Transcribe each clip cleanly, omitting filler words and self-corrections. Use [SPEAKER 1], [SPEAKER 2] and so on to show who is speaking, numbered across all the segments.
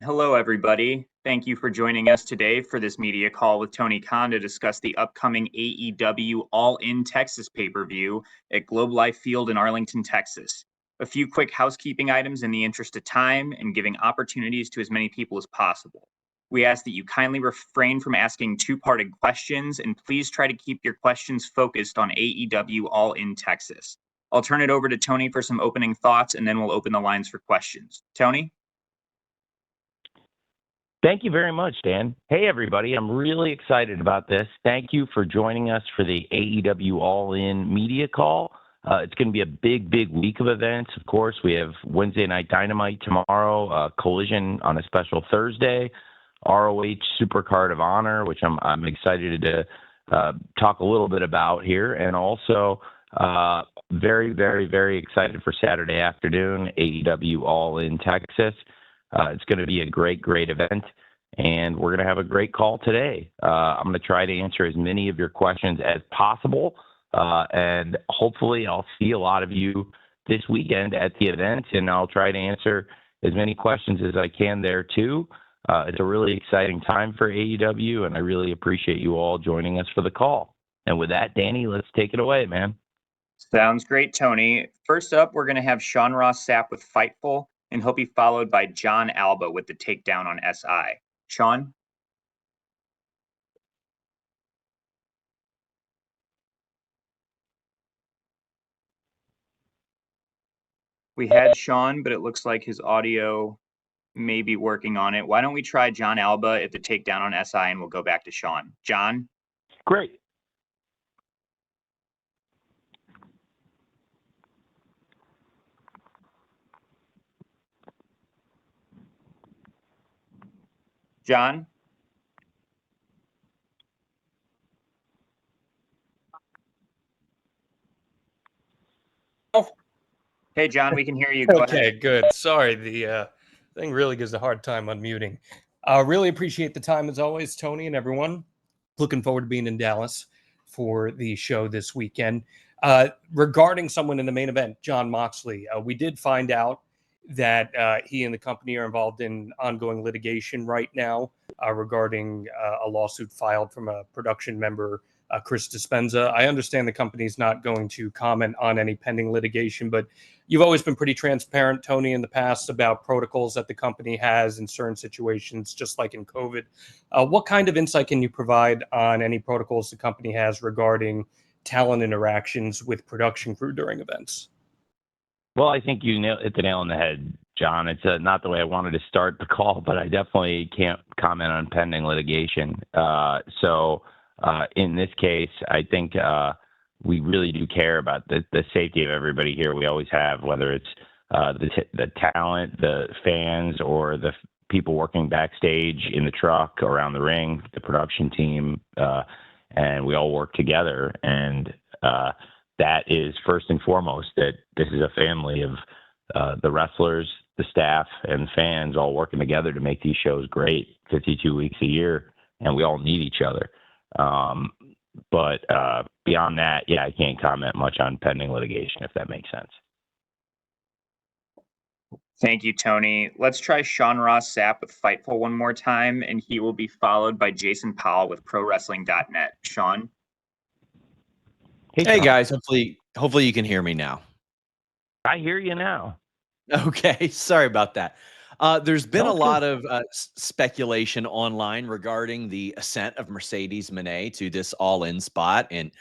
[SPEAKER 1] Hello, everybody. Thank you for joining us today for this media call with Tony Khan to discuss the upcoming AEW All In Texas pay-per-view at Globe Life Field in Arlington, Texas. A few quick housekeeping items in the interest of time and giving opportunities to as many people as possible. We ask that you kindly refrain from asking two-parted questions and please try to keep your questions focused on AEW All In Texas. I'll turn it over to Tony for some opening thoughts and then we'll open the lines for questions. Tony?
[SPEAKER 2] Thank you very much, Dan. Hey, everybody. I'm really excited about this. Thank you for joining us for the AEW All In media call. It's going to be a big, big week of events. Of course, we have Wednesday Night Dynamite tomorrow, Collision on a special Thursday, ROH Supercard of Honor, which I'm excited to talk a little bit about here, and also very, very, very excited for Saturday afternoon, AEW All In Texas. It's going to be a great, great event, and we're going to have a great call today. I'm going to try to answer as many of your questions as possible, and hopefully I'll see a lot of you this weekend at the event, and I'll try to answer as many questions as I can there, too. It's a really exciting time for AEW, and I really appreciate you all joining us for the call. And with that, Danny, let's take it away, man.
[SPEAKER 1] Sounds great, Tony. First up, we're going to have Sean Ross Sapp with Fightful, and he'll be followed by John Alba with the takedown on SI. Sean? We had Sean, but it looks like his audio may be working on it. Why don't we try John Alba at the takedown on SI, and we'll go back to Sean. John?
[SPEAKER 2] Great.
[SPEAKER 1] John?
[SPEAKER 3] Oh.
[SPEAKER 1] Hey, John, we can hear you. Go
[SPEAKER 3] Okay,
[SPEAKER 1] ahead.
[SPEAKER 3] good. Sorry, the thing really gives a hard time unmuting. Really appreciate the time as always, Tony and everyone. Looking forward to being in Dallas for the show this weekend. Regarding someone in the main event, Jon Moxley, we did find out that he and the company are involved in ongoing litigation right now regarding a lawsuit filed from a production member, Chris Dispenza. I understand the company's not going to comment on any pending litigation, but you've always been pretty transparent, Tony, in the past about protocols that the company has in certain situations, just like in COVID. What kind of insight can you provide on any protocols the company has regarding talent interactions with production crew during events?
[SPEAKER 2] Well, I think you hit the nail on the head, John. It's not the way I wanted to start the call, but I definitely can't comment on pending litigation. So in this case, I think we really do care about the safety of everybody here. We always have, whether it's the talent, the fans, or the people working backstage in the truck, around the ring, the production team, and we all work together. And that is first and foremost, that this is a family of the wrestlers, the staff, and fans all working together to make these shows great 52 weeks a year, and we all need each other. But beyond that, yeah, I can't comment much on pending litigation, if that makes sense.
[SPEAKER 1] Thank you, Tony. Let's try Sean Ross Sapp with Fightful one more time, and he will be followed by Jason Powell with ProWrestling.net. Sean?
[SPEAKER 4] Hey guys, hopefully you can hear me now.
[SPEAKER 2] I hear you now.
[SPEAKER 4] Okay, sorry about that. There's been a lot of speculation online regarding the ascent of Mercedes Monet to this all-in spot and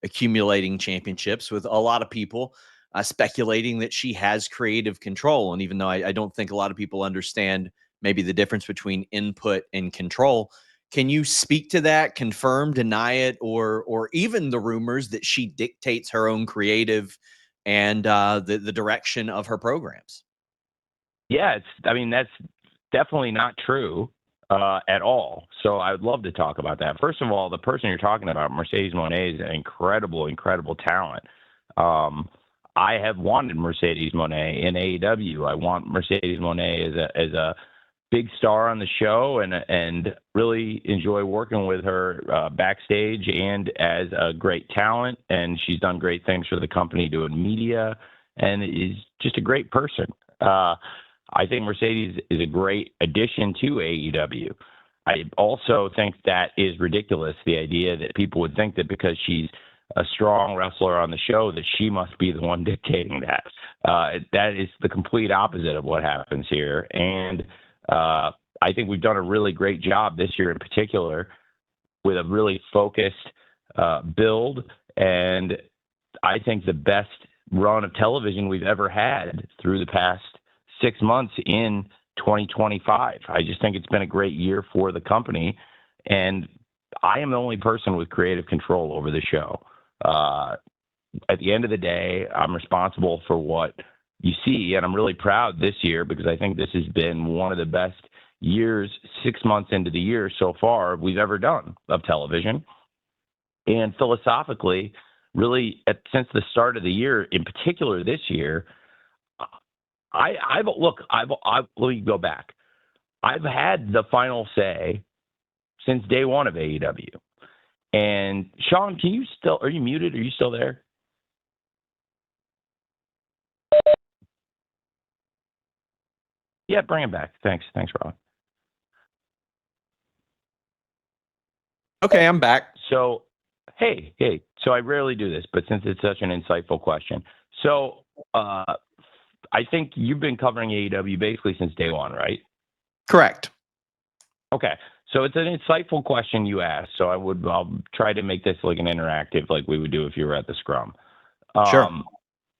[SPEAKER 4] accumulating championships, with a lot of people speculating that she has creative control. And even though I don't think a lot of people understand maybe the difference between input and control, can you speak to that, confirm, deny it, or even the rumors that she dictates her own creative and the direction of her programs?
[SPEAKER 2] Yeah, that's definitely not true at all. So I would love to talk about that. First of all, the person you're talking about, Mercedes Monet, is an incredible, incredible talent. I have wanted Mercedes Monet in AEW. I want Mercedes Monet as a big star on the show, and really enjoy working with her backstage and as a great talent. And she's done great things for the company doing media, and is just a great person. I think Mercedes is a great addition to AEW. I also think that is ridiculous, the idea that people would think that because she's a strong wrestler on the show that she must be the one dictating that. That is the complete opposite of what happens here. And I think we've done a really great job this year in particular with a really focused build, and I think the best run of television we've ever had through the past 6 months in 2025. I just think it's been a great year for the company, and I am the only person with creative control over the show. At the end of the day, I'm responsible for what you see, and I'm really proud this year because I think this has been one of the best years 6 months into the year so far we've ever done of television. And philosophically, really, since the start of the year, in particular this year, let me go back. I've had the final say since day one of AEW. And Sean, are you muted? Are you still there? Yeah, bring him back. Thanks, Ron.
[SPEAKER 4] Okay, I'm back.
[SPEAKER 2] So, hey. So I rarely do this, but since it's such an insightful question. So I think you've been covering AEW basically since day one, right?
[SPEAKER 4] Correct.
[SPEAKER 2] Okay. So it's an insightful question you asked. So I'll try to make this like an interactive, like we would do if you were at the scrum.
[SPEAKER 4] Sure.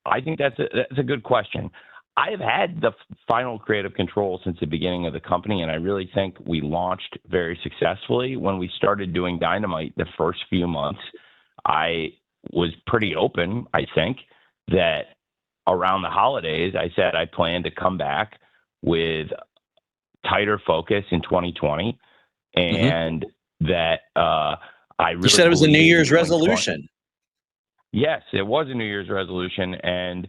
[SPEAKER 2] I think that's a good question. I have had the final creative control since the beginning of the company, and I really think we launched very successfully. When we started doing Dynamite the first few months, I was pretty open, I think, that around the holidays, I said I plan to come back with tighter focus in 2020, and that I really.
[SPEAKER 4] You said it was a New Year's resolution.
[SPEAKER 2] Yes, it was a New Year's resolution, and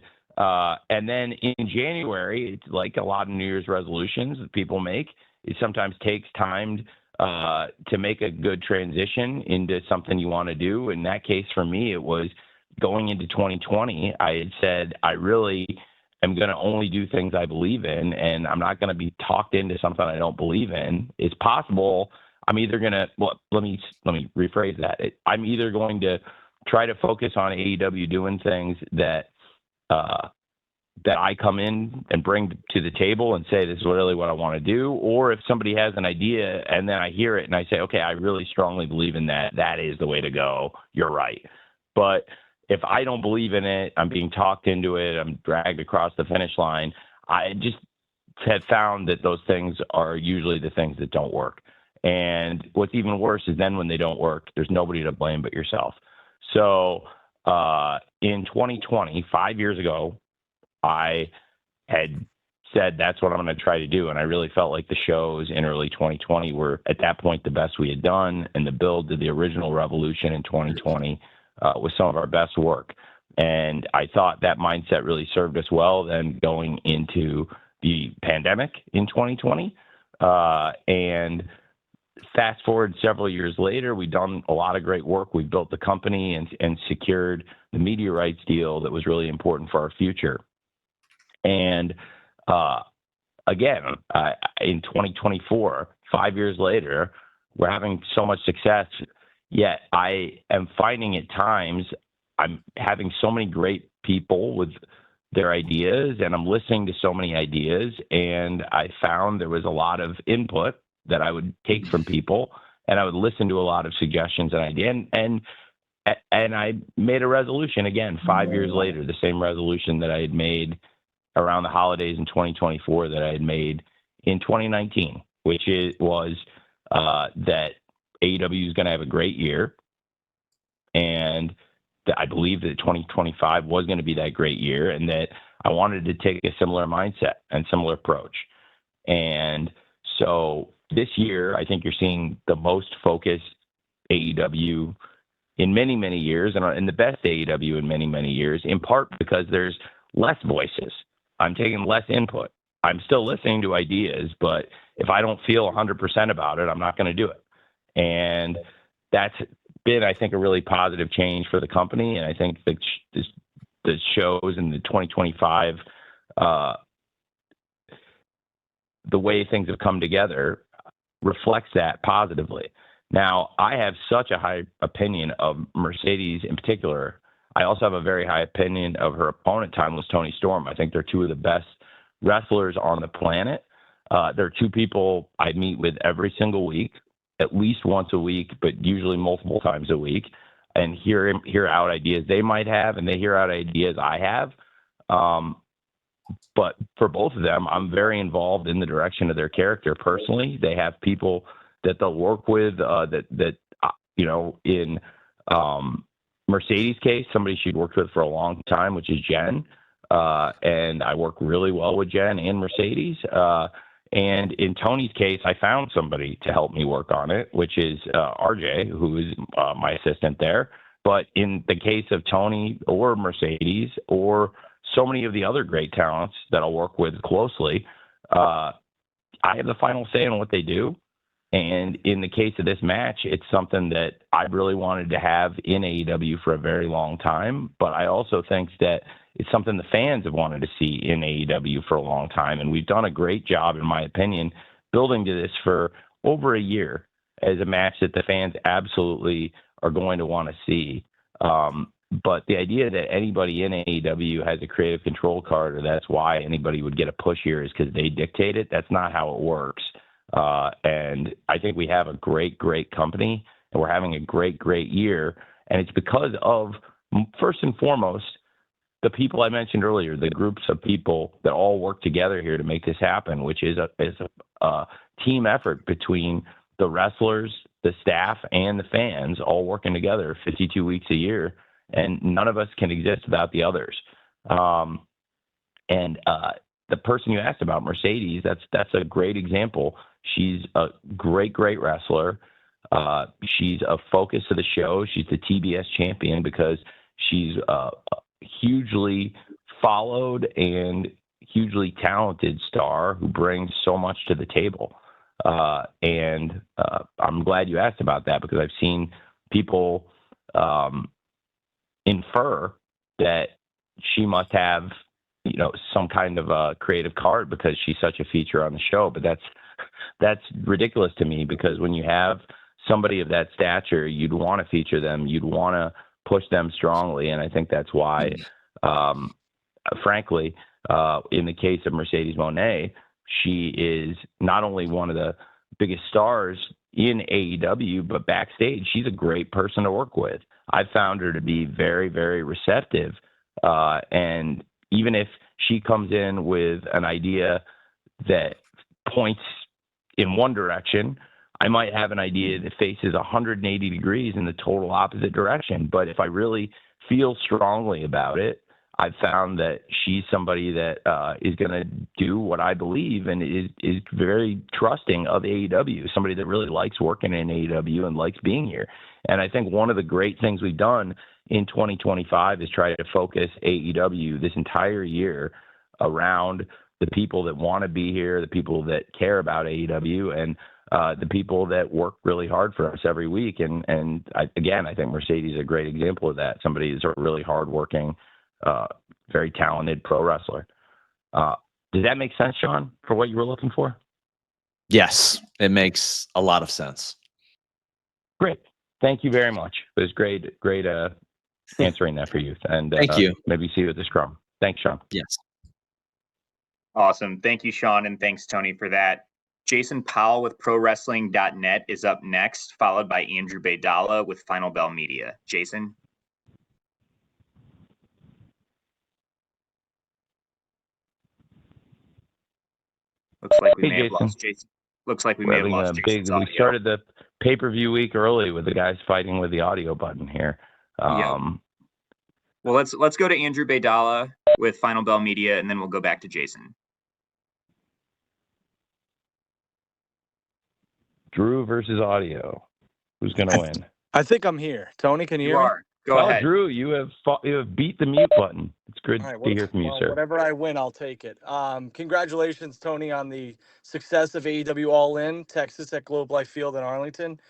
[SPEAKER 2] then in January, it's like a lot of New Year's resolutions that people make. It sometimes takes time to make a good transition into something you want to do. In that case, for me, it was going into 2020. I had said I really am going to only do things I believe in, and I'm not going to be talked into something I don't believe in. It's possible I'm either going to. Well, let me rephrase that. I'm either going to try to focus on AEW doing things that I come in and bring to the table and say, this is really what I want to do. Or if somebody has an idea and then I hear it and I say, okay, I really strongly believe in that. That is the way to go. You're right. But if I don't believe in it, I'm being talked into it, I'm dragged across the finish line. I just have found that those things are usually the things that don't work. And what's even worse is then when they don't work, there's nobody to blame but yourself. So in 2020, 5 years ago, I had said that's what I'm going to try to do. And I really felt like the shows in early 2020 were at that point the best we had done. And the build to the original Revolution in 2020 was some of our best work. And I thought that mindset really served us well then going into the pandemic in 2020. And fast forward several years later, we've done a lot of great work. We built the company and secured the media rights deal that was really important for our future. And again, in 2024, 5 years later, we're having so much success, yet I am finding at times I'm having so many great people with their ideas, and I'm listening to so many ideas, and I found there was a lot of input that I would take from people, and I would listen to a lot of suggestions and ideas, and I made a resolution again 5 years later, the same resolution that I had made around the holidays in 2024 that I had made in 2019, which was that AEW is going to have a great year, and that I believe that 2025 was going to be that great year, and that I wanted to take a similar mindset and similar approach. And so this year, I think you're seeing the most focused AEW in many, many years, and the best AEW in many, many years, in part because there's less voices. I'm taking less input. I'm still listening to ideas, but if I don't feel 100% about it, I'm not going to do it. And that's been, I think, a really positive change for the company. And I think that the shows in the 2025 the way things have come together reflects that positively. Now, I have such a high opinion of Mercedes in particular. I also have a very high opinion of her opponent, Timeless Toni Storm. I think they're two of the best wrestlers on the planet. They're two people I meet with every single week, at least once a week, but usually multiple times a week, and hear out ideas they might have, and they hear out ideas I have. But for both of them, I'm very involved in the direction of their character personally. They have people that they'll work with in Mercedes' case, somebody she'd worked with for a long time, which is Jen. And I work really well with Jen and Mercedes. And in Tony's case, I found somebody to help me work on it, which is RJ, who is my assistant there. But in the case of Tony or Mercedes or so many of the other great talents that I'll work with closely, I have the final say on what they do. And in the case of this match, it's something that I really wanted to have in AEW for a very long time. But I also think that it's something the fans have wanted to see in AEW for a long time. And we've done a great job, in my opinion, building to this for over a year as a match that the fans absolutely are going to want to see. But the idea that anybody in AEW has a creative control card, or that's why anybody would get a push here, is because they dictate it. That's not how it works. And I think we have a great, great company, and we're having a great, great year. And it's because of, first and foremost, the people I mentioned earlier, the groups of people that all work together here to make this happen, which is a team effort between the wrestlers, the staff, and the fans all working together 52 weeks a year. And none of us can exist without the others. The person you asked about, Mercedes, that's a great example. She's a great, great wrestler. She's a focus of the show. She's the TBS champion because she's a hugely followed and hugely talented star who brings so much to the table. I'm glad you asked about that, because I've seen people infer that she must have, some kind of a creative card because she's such a feature on the show. But that's ridiculous to me, because when you have somebody of that stature, you'd want to feature them. You'd want to push them strongly. And I think that's why, frankly, in the case of Mercedes Monet, she is not only one of the biggest stars in AEW, but backstage, she's a great person to work with. I found her to be very, very receptive. And even if she comes in with an idea that points in one direction, I might have an idea that faces 180 degrees in the total opposite direction. But if I really feel strongly about it, I've found that she's somebody that is going to do what I believe and is very trusting of AEW, somebody that really likes working in AEW and likes being here. And I think one of the great things we've done in 2025 is try to focus AEW this entire year around the people that want to be here, the people that care about AEW, and the people that work really hard for us every week. And I think Mercedes is a great example of that. Somebody who's a really hardworking, very talented pro wrestler. Does that make sense, Sean, for what you were looking for?
[SPEAKER 4] Yes, it makes a lot of sense.
[SPEAKER 2] Great. Thank you very much. It was great answering that for you. And
[SPEAKER 4] thank you.
[SPEAKER 2] Maybe see you at the Scrum. Thanks, Sean.
[SPEAKER 4] Yes.
[SPEAKER 1] Awesome. Thank you, Sean, and thanks, Tony, for that. Jason Powell with ProWrestling.net is up next, followed by Andrew Baydala with Final Bell Media. Jason? Looks like we may have lost Jason. Looks like we may have lost Jason's audio.
[SPEAKER 2] We started the pay-per-view week early with the guys fighting with the audio button here.
[SPEAKER 1] Well, let's go to Andrew Baydala with Final Bell Media, and then we'll go back to Jason.
[SPEAKER 2] Drew versus audio. Who's going to win?
[SPEAKER 5] I think I'm here. Tony, can you hear me?
[SPEAKER 1] Go ahead.
[SPEAKER 2] Drew, you have beat the mute button. It's good to hear from you, sir.
[SPEAKER 5] Whatever I win, I'll take it. Congratulations, Tony, on the success of AEW All In Texas at Globe Life Field in Arlington.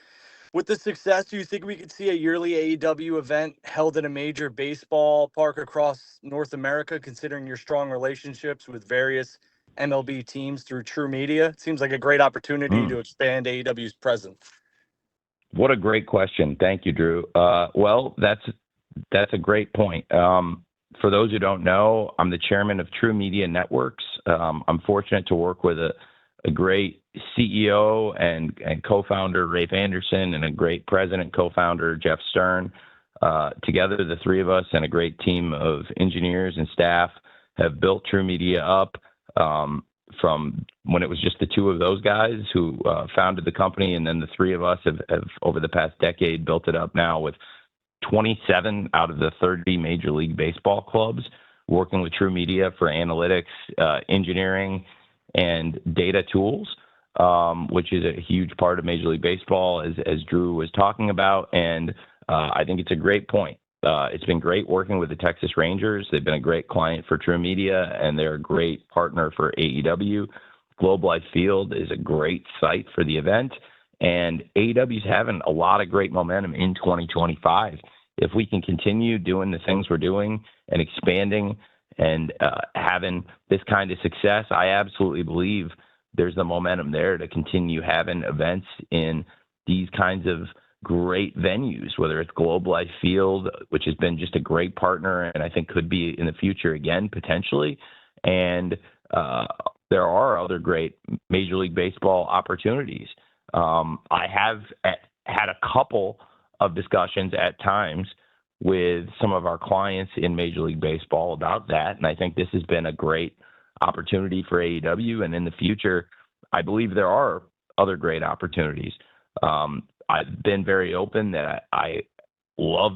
[SPEAKER 5] With the success, do you think we could see a yearly AEW event held in a major baseball park across North America, considering your strong relationships with various MLB teams through True Media? It seems like a great opportunity to expand AEW's presence.
[SPEAKER 2] What a great question. Thank you, Drew. Well, that's a great point. For those who don't know, I'm the chairman of True Media Networks. I'm fortunate to work with a great CEO and co-founder, Rafe Anderson, and a great president, co-founder, Jeff Stern. Together, the three of us and a great team of engineers and staff have built True Media up from when it was just the two of those guys who founded the company, and then the three of us have over the past decade built it up now with 27 out of the 30 Major League Baseball clubs working with True Media for analytics, engineering, and data tools, which is a huge part of Major League Baseball, as Drew was talking about. And I think it's a great point. It's been great working with the Texas Rangers. They've been a great client for True Media, and they're a great partner for AEW. Globe Life Field is a great site for the event, and AEW is having a lot of great momentum in 2025. If we can continue doing the things we're doing and expanding and having this kind of success, I absolutely believe there's the momentum there to continue having events in these kinds of great venues, whether it's Globe Life Field, which has been just a great partner and I think could be in the future again, potentially. And there are other great Major League Baseball opportunities. I have had a couple of discussions at times with some of our clients in Major League Baseball about that. And I think this has been a great opportunity for AEW. And in the future, I believe there are other great opportunities. I've been very open that I love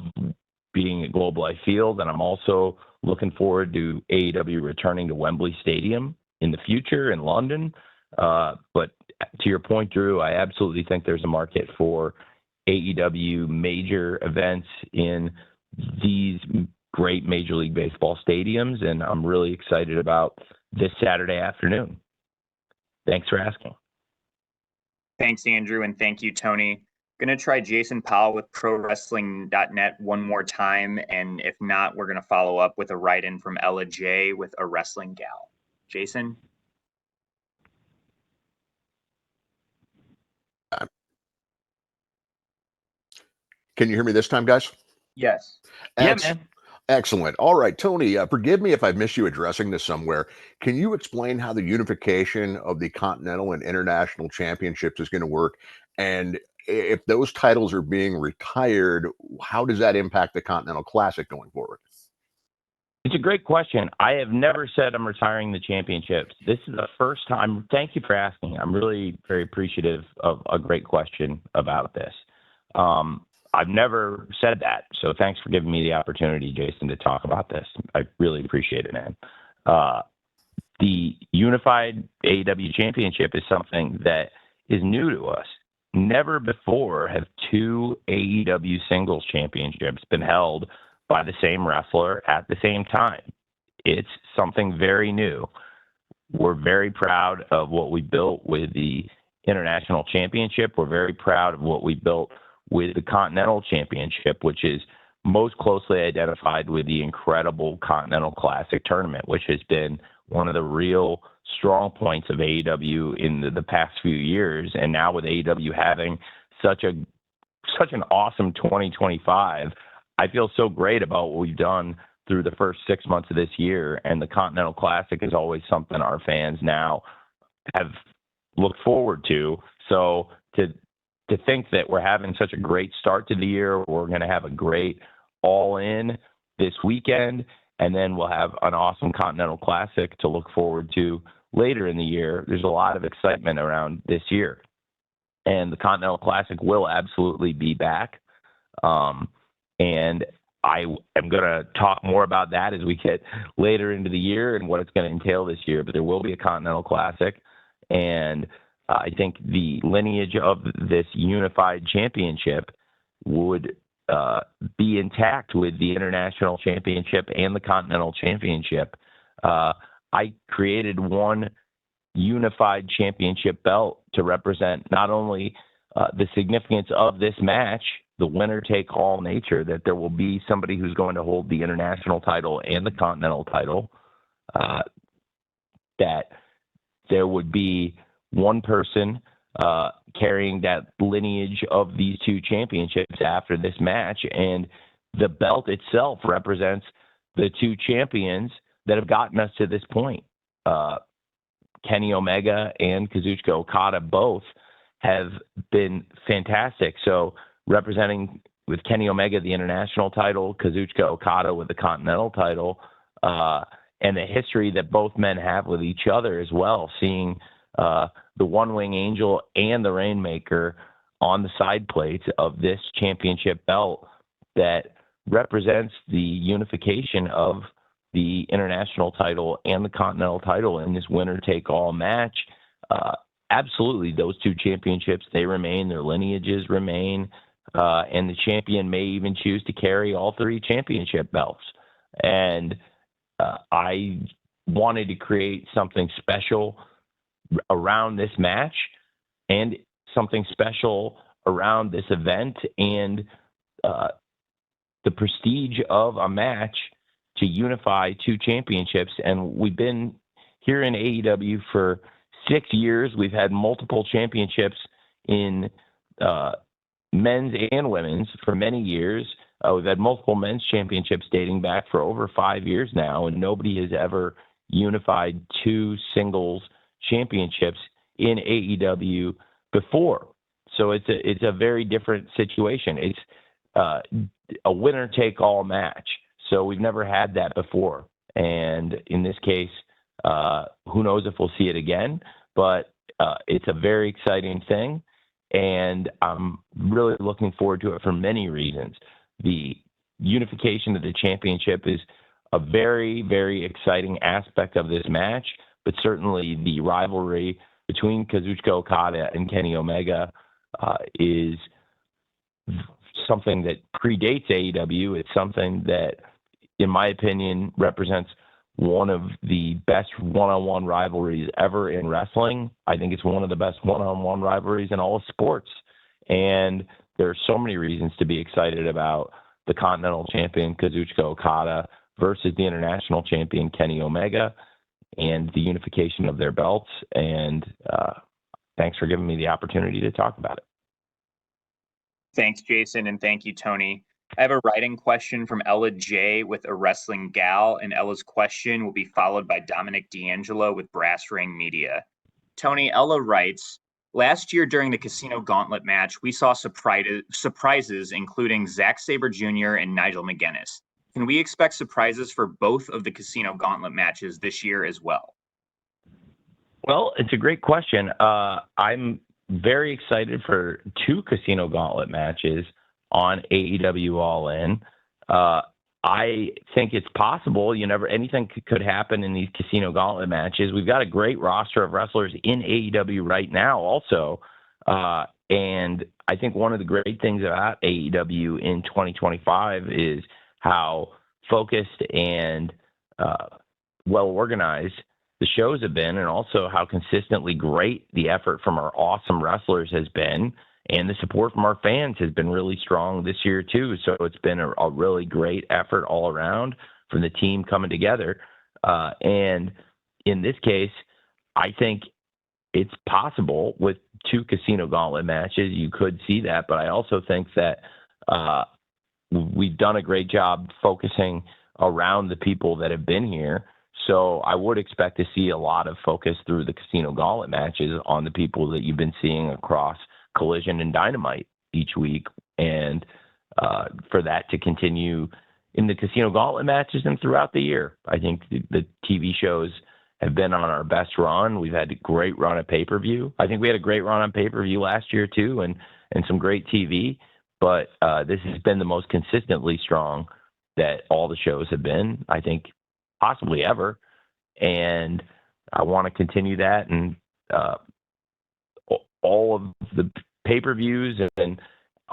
[SPEAKER 2] being at Globe Life Field, and I'm also looking forward to AEW returning to Wembley Stadium in the future in London. But to your point, Drew, I absolutely think there's a market for AEW major events in these great Major League Baseball stadiums, and I'm really excited about this Saturday afternoon. Thanks for asking.
[SPEAKER 1] Thanks, Andrew, and thank you, Tony. Going to try Jason Powell with ProWrestling.net one more time, and if not, we're going to follow up with a write-in from Ella J with a wrestling gal. Jason?
[SPEAKER 6] Can you hear me this time, guys?
[SPEAKER 1] Yes.
[SPEAKER 2] Yeah, man.
[SPEAKER 6] Excellent. All right, Tony, forgive me if I've missed you addressing this somewhere. Can you explain how the unification of the Continental and International Championships is going to work? And if those titles are being retired, how does that impact the Continental Classic going forward?
[SPEAKER 2] It's a great question. I have never said I'm retiring the championships. This is the first time. Thank you for asking. I'm really very appreciative of a great question about this. I've never said that. So thanks for giving me the opportunity, Jason, to talk about this. I really appreciate it, man. The unified AEW championship is something that is new to us. Never before have two AEW singles championships been held by the same wrestler at the same time. It's something very new. We're very proud of what we built with the International Championship. We're very proud of what we built with the Continental Championship, which is most closely identified with the incredible Continental Classic tournament, which has been one of the real strong points of AEW in the past few years. And now with AEW having such an awesome 2025, I feel so great about what we've done through the first 6 months of this year. And the Continental Classic is always something our fans now have looked forward to. So to think that we're having such a great start to the year, we're going to have a great all-in this weekend, and then we'll have an awesome Continental Classic to look forward to later in the year. There's a lot of excitement around this year. And the Continental Classic will absolutely be back. And I am going to talk more about that as we get later into the year and what it's going to entail this year. But there will be a Continental Classic. And I think the lineage of this unified championship would be intact with the International Championship and the Continental Championship. I created one unified championship belt to represent not only the significance of this match, the winner-take-all nature, that there will be somebody who's going to hold the international title and the continental title, that there would be one person carrying that lineage of these two championships after this match, and the belt itself represents the two champions that have gotten us to this point. Kenny Omega and Kazuchika Okada both have been fantastic. So representing with Kenny Omega the international title, Kazuchika Okada with the continental title, and the history that both men have with each other as well, seeing the One-Wing Angel and the Rainmaker on the side plates of this championship belt that represents the unification of the international title and the continental title in this winner-take-all match. Absolutely, those two championships, they remain, their lineages remain, and the champion may even choose to carry all three championship belts. And I wanted to create something special around this match and something special around this event and the prestige of a match to unify two championships. And we've been here in AEW for 6 years. We've had multiple championships in men's and women's for many years. We've had multiple men's championships dating back for over 5 years now, and nobody has ever unified two singles championships in AEW before. So it's a very different situation. It's a winner-take-all match. So we've never had that before. And in this case, who knows if we'll see it again, but it's a very exciting thing. And I'm really looking forward to it for many reasons. The unification of the championship is a very, very exciting aspect of this match, but certainly the rivalry between Kazuchika Okada and Kenny Omega is something that predates AEW. It's something that, in my opinion, represents one of the best one-on-one rivalries ever in wrestling. I think it's one of the best one-on-one rivalries in all of sports. And there are so many reasons to be excited about the Continental Champion Kazuchika Okada versus the International Champion Kenny Omega and the unification of their belts. And thanks for giving me the opportunity to talk about it.
[SPEAKER 1] Thanks, Jason, and thank you, Tony. I have a writing question from Ella J with A Wrestling Gal, and Ella's question will be followed by Dominic D'Angelo with Brass Ring Media. Tony, Ella writes, last year during the Casino Gauntlet match, we saw surprises including Zack Sabre Jr. and Nigel McGuinness. Can we expect surprises for both of the Casino Gauntlet matches this year as well?
[SPEAKER 2] Well, it's a great question. I'm very excited for two Casino Gauntlet matches on AEW All In. I think it's possible. Anything could happen in these Casino Gauntlet matches. We've got a great roster of wrestlers in AEW right now also. And I think one of the great things about AEW in 2025 is how focused and well-organized the shows have been, and also how consistently great the effort from our awesome wrestlers has been. And the support from our fans has been really strong this year, too. So it's been a really great effort all around from the team coming together. And in this case, I think it's possible with two Casino Gauntlet matches. You could see that. But I also think that we've done a great job focusing around the people that have been here. So I would expect to see a lot of focus through the Casino Gauntlet matches on the people that you've been seeing across Collision and Dynamite each week, and for that to continue in the Casino Gauntlet matches and throughout the year. I think the TV shows have been on our best run. We've had a great run at pay-per-view. I think we had a great run on pay-per-view last year too, and some great TV, but this has been the most consistently strong that all the shows have been, I think, possibly ever. And I want to continue that, and all of the pay-per-views and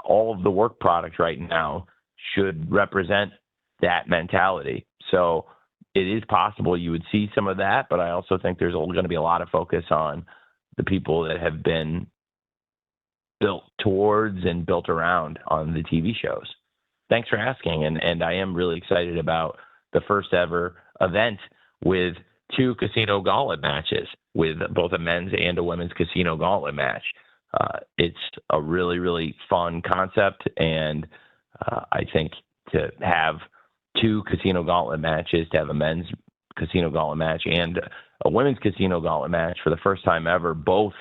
[SPEAKER 2] all of the work product right now should represent that mentality. So it is possible you would see some of that, but I also think there's going to be a lot of focus on the people that have been built towards and built around on the TV shows. Thanks for asking. And I am really excited about the first ever event with 2 Casino Gauntlet matches with both a men's and a women's Casino Gauntlet match. It's a really, really fun concept, and I think to have 2 Casino Gauntlet matches, to have a men's Casino Gauntlet match and a women's Casino Gauntlet match for the first time ever, both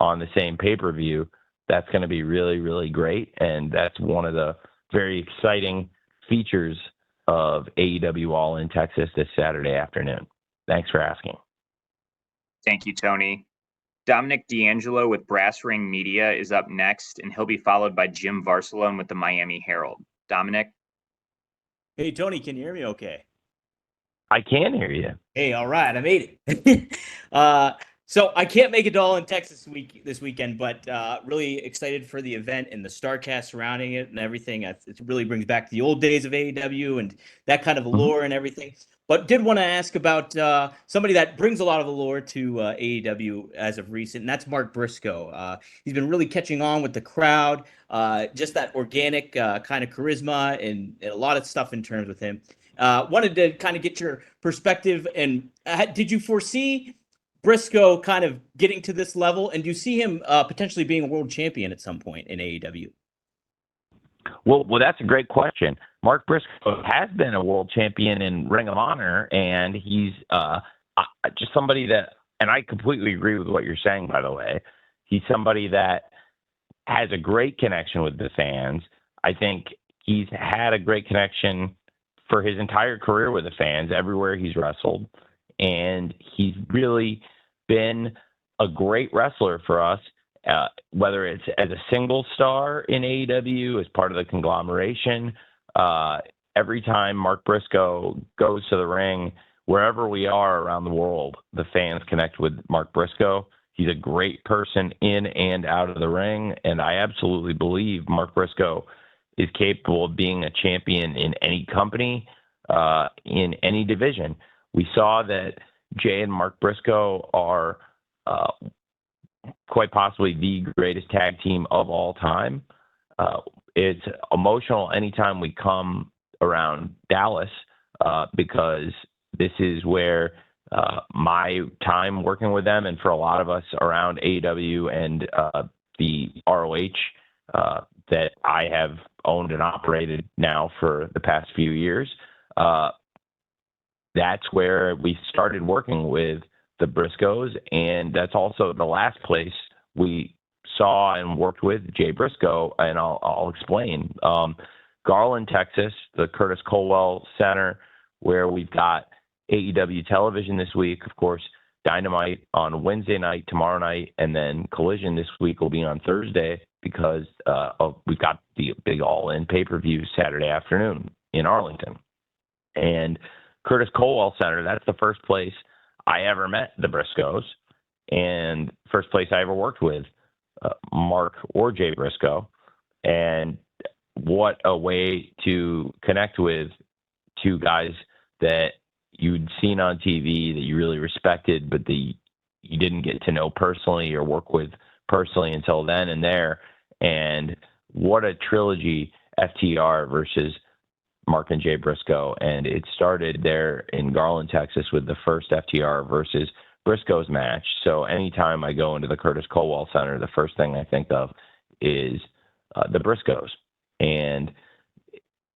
[SPEAKER 2] on the same pay-per-view, that's going to be really, really great, and that's one of the very exciting features of AEW All in Texas this Saturday afternoon. Thanks for asking.
[SPEAKER 1] Thank you, Tony. Dominic D'Angelo with Brass Ring Media is up next, and he'll be followed by Jim Varsalone with the Miami Herald. Dominic?
[SPEAKER 7] Hey, Tony, can you hear me okay?
[SPEAKER 2] I can hear you.
[SPEAKER 7] Hey, all right, I made it. So I can't make it to All in Texas this weekend, but really excited for the event and the StarCast surrounding it and everything. It really brings back the old days of AEW and that kind of allure and everything. But did want to ask about somebody that brings a lot of allure to AEW as of recent, and that's Mark Briscoe. He's been really catching on with the crowd, just that organic kind of charisma and a lot of stuff in terms with him. Wanted to kind of get your perspective, and did you foresee Briscoe kind of getting to this level, and do you see him potentially being a world champion at some point in AEW?
[SPEAKER 2] Well, that's a great question. Mark Briscoe has been a world champion in Ring of Honor, and he's just somebody that, and I completely agree with what you're saying, by the way. He's somebody that has a great connection with the fans. I think he's had a great connection for his entire career with the fans, everywhere he's wrestled. And he's really been a great wrestler for us, whether it's as a single star in AEW, as part of the conglomeration. Every time Mark Briscoe goes to the ring, wherever we are around the world, the fans connect with Mark Briscoe. He's a great person in and out of the ring, and I absolutely believe Mark Briscoe is capable of being a champion in any company, in any division. We saw that Jay and Mark Briscoe are quite possibly the greatest tag team of all time. It's emotional anytime we come around Dallas because this is where my time working with them, and for a lot of us around AEW and the ROH that I have owned and operated now for the past few years, that's where we started working with the Briscoes, and that's also the last place we saw and worked with Jay Briscoe, and I'll explain. Garland, Texas, the Curtis Colwell Center, where we've got AEW television this week, of course, Dynamite on Wednesday night, tomorrow night, and then Collision this week will be on Thursday because we've got the big all-in pay-per-view Saturday afternoon in Arlington. And Curtis Colwell Center, that's the first place I ever met the Briscoes and first place I ever worked with Mark or Jay Briscoe. And what a way to connect with two guys that you'd seen on TV that you really respected, but you didn't get to know personally or work with personally until then and there. And what a trilogy, FTR versus Mark and Jay Briscoe. And it started there in Garland, Texas with the first FTR versus Briscoes match. So anytime I go into the Curtis Colwell Center, the first thing I think of is the Briscoes. And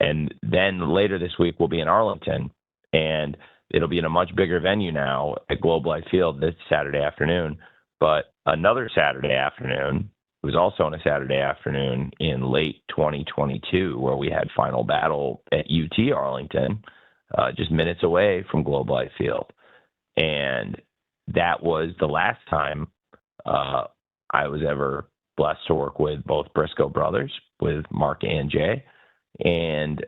[SPEAKER 2] then later this week we'll be in Arlington, and it'll be in a much bigger venue now at Globe Life Field this Saturday afternoon. But another Saturday afternoon, it was also on a Saturday afternoon in late 2022, where we had Final Battle at UT Arlington, just minutes away from Globe Life Field. And that was the last time I was ever blessed to work with both Brisco Brothers, with Mark and Jay. And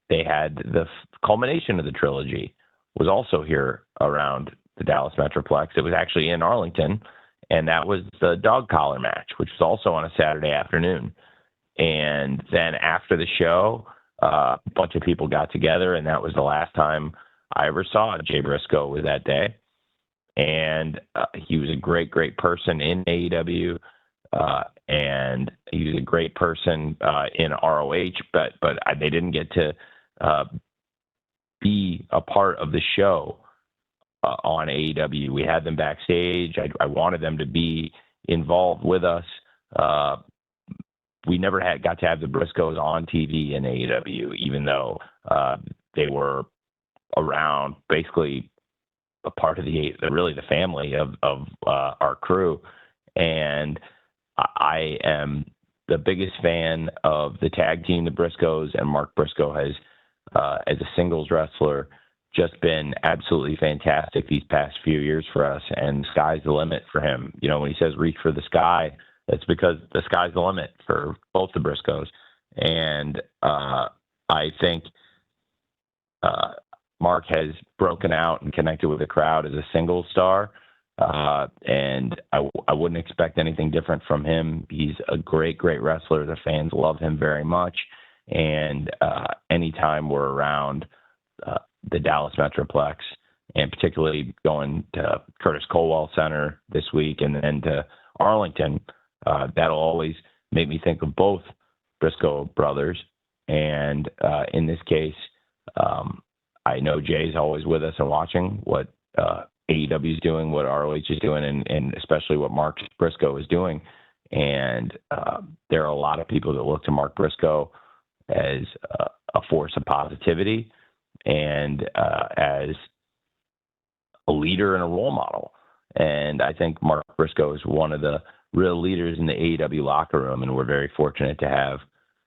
[SPEAKER 2] they had the culmination of the trilogy was also here around the Dallas Metroplex. It was actually in Arlington, and that was the dog collar match, which was also on a Saturday afternoon. And then after the show, a bunch of people got together, and that was the last time I ever saw Jay Briscoe was that day. And he was a great, great person in AEW, and he was a great person in ROH, but they didn't get to be a part of the show on AEW. We had them backstage. I wanted them to be involved with us. We never got to have the Briscoes on TV in AEW, even though they were around, basically a part of the family of our crew. And I am the biggest fan of the tag team, the Briscoes, and Mark Briscoe has, as a singles wrestler, just been absolutely fantastic these past few years for us, and sky's the limit for him. You know, when he says reach for the sky, that's because the sky's the limit for both the Briscoes. And I think Mark has broken out and connected with the crowd as a single star. And I wouldn't expect anything different from him. He's a great, great wrestler. The fans love him very much. And anytime we're around the Dallas Metroplex, and particularly going to Curtis Colwell Center this week and then to Arlington, that'll always make me think of both Brisco brothers. And in this case, I know Jay's always with us and watching what AEW is doing, what ROH is doing, and especially what Mark Briscoe is doing. And there are a lot of people that look to Mark Briscoe as a force of positivity and as a leader and a role model. And I think Mark Briscoe is one of the real leaders in the AEW locker room, and we're very fortunate to have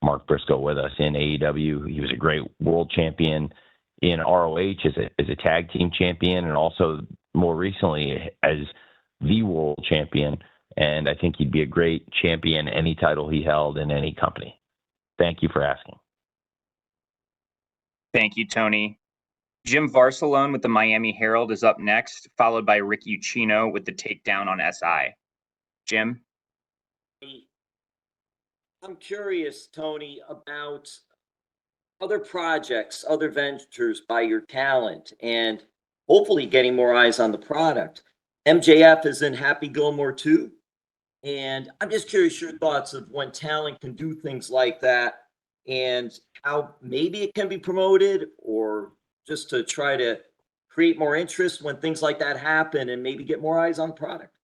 [SPEAKER 2] Mark Briscoe with us in AEW. He was a great world champion in ROH as a tag team champion, and also more recently as the world champion. And I think he'd be a great champion any title he held in any company. Thank you for asking.
[SPEAKER 1] Thank you, Tony. Jim Varsalone with the Miami Herald is up next, followed by Rick Ucchino with the Takedown on SI. Jim?
[SPEAKER 8] I'm curious, Tony, about other projects, other ventures by your talent, and hopefully getting more eyes on the product. MJF is in Happy Gilmore too. And I'm just curious your thoughts of when talent can do things like that and how maybe it can be promoted, or just to try to create more interest when things like that happen and maybe get more eyes on the product.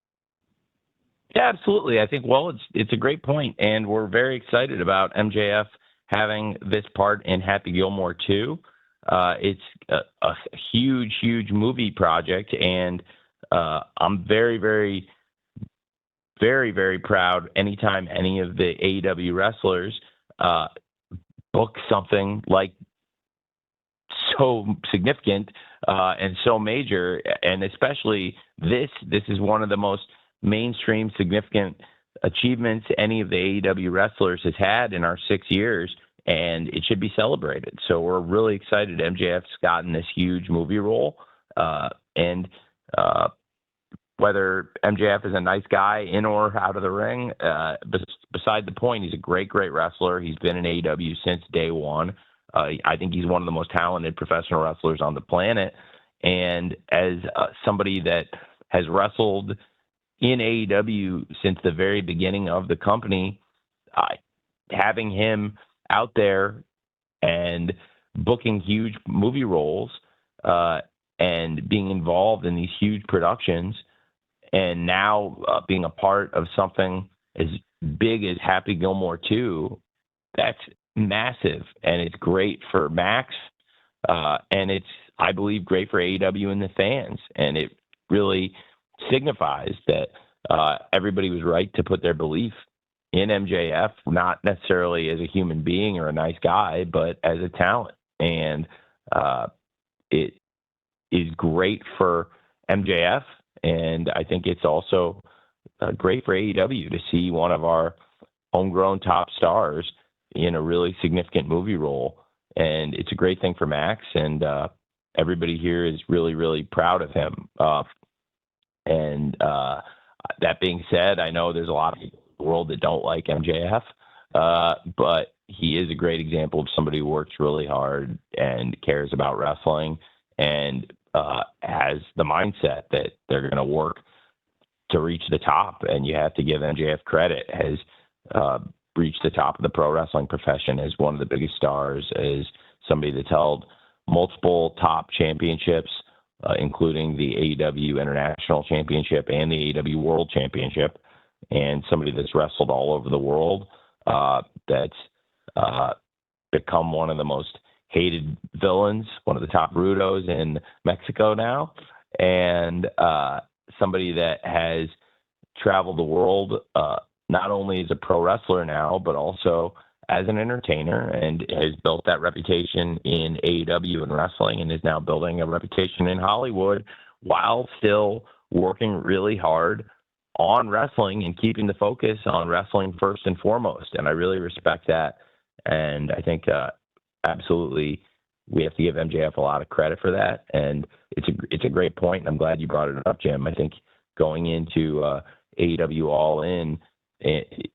[SPEAKER 2] Yeah, absolutely. I think, well, it's a great point, and we're very excited about MJF having this part in Happy Gilmore too. It's a huge, huge movie project, and I'm very, very, very, very proud anytime any of the AEW wrestlers book something like so significant and so major, and especially this is one of the most mainstream significant achievements any of the AEW wrestlers has had in our 6 years, and it should be celebrated. So we're really excited MJF's gotten this huge movie role, and whether MJF is a nice guy in or out of the ring, beside the point, he's a great, great wrestler. He's been in AEW since day one. I think he's one of the most talented professional wrestlers on the planet. And as somebody that has wrestled in AEW since the very beginning of the company, having him out there and booking huge movie roles and being involved in these huge productions, and now being a part of something as big as Happy Gilmore 2, that's massive. And it's great for Max. And it's, I believe, great for AEW and the fans. And it really signifies that everybody was right to put their belief in MJF, not necessarily as a human being or a nice guy, but as a talent. And it is great for MJF. And I think it's also great for AEW to see one of our homegrown top stars in a really significant movie role. And it's a great thing for Max. And everybody here is really, really proud of him. And that being said, I know there's a lot of people in the world that don't like MJF, but he is a great example of somebody who works really hard and cares about wrestling and has the mindset that they're going to work to reach the top. And you have to give MJF credit, has reached the top of the pro wrestling profession as one of the biggest stars, as somebody that's held multiple top championships, including the AEW International Championship and the AEW World Championship, and somebody that's wrestled all over the world, that's become one of the most hated villains, one of the top rudos in Mexico now, and somebody that has traveled the world, not only as a pro wrestler now, but also as an entertainer, and has built that reputation in AEW and wrestling, and is now building a reputation in Hollywood while still working really hard on wrestling and keeping the focus on wrestling first and foremost. And I really respect that. And I think absolutely we have to give MJF a lot of credit for that. And it's a great point. And I'm glad you brought it up, Jim. I think going into AEW All In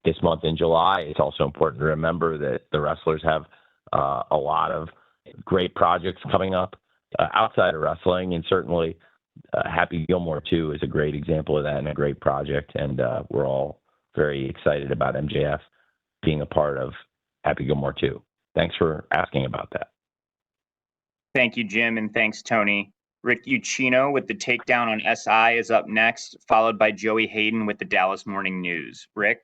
[SPEAKER 2] this month in July, it's also important to remember that the wrestlers have a lot of great projects coming up outside of wrestling, and certainly Happy Gilmore too is a great example of that and a great project. And we're all very excited about MJF being a part of Happy Gilmore too. Thanks for asking about that.
[SPEAKER 1] Thank you, Jim, and thanks, Tony. Rick Ucchino with the takedown on SI is up next, followed by Joey Hayden with the Dallas Morning News. Rick?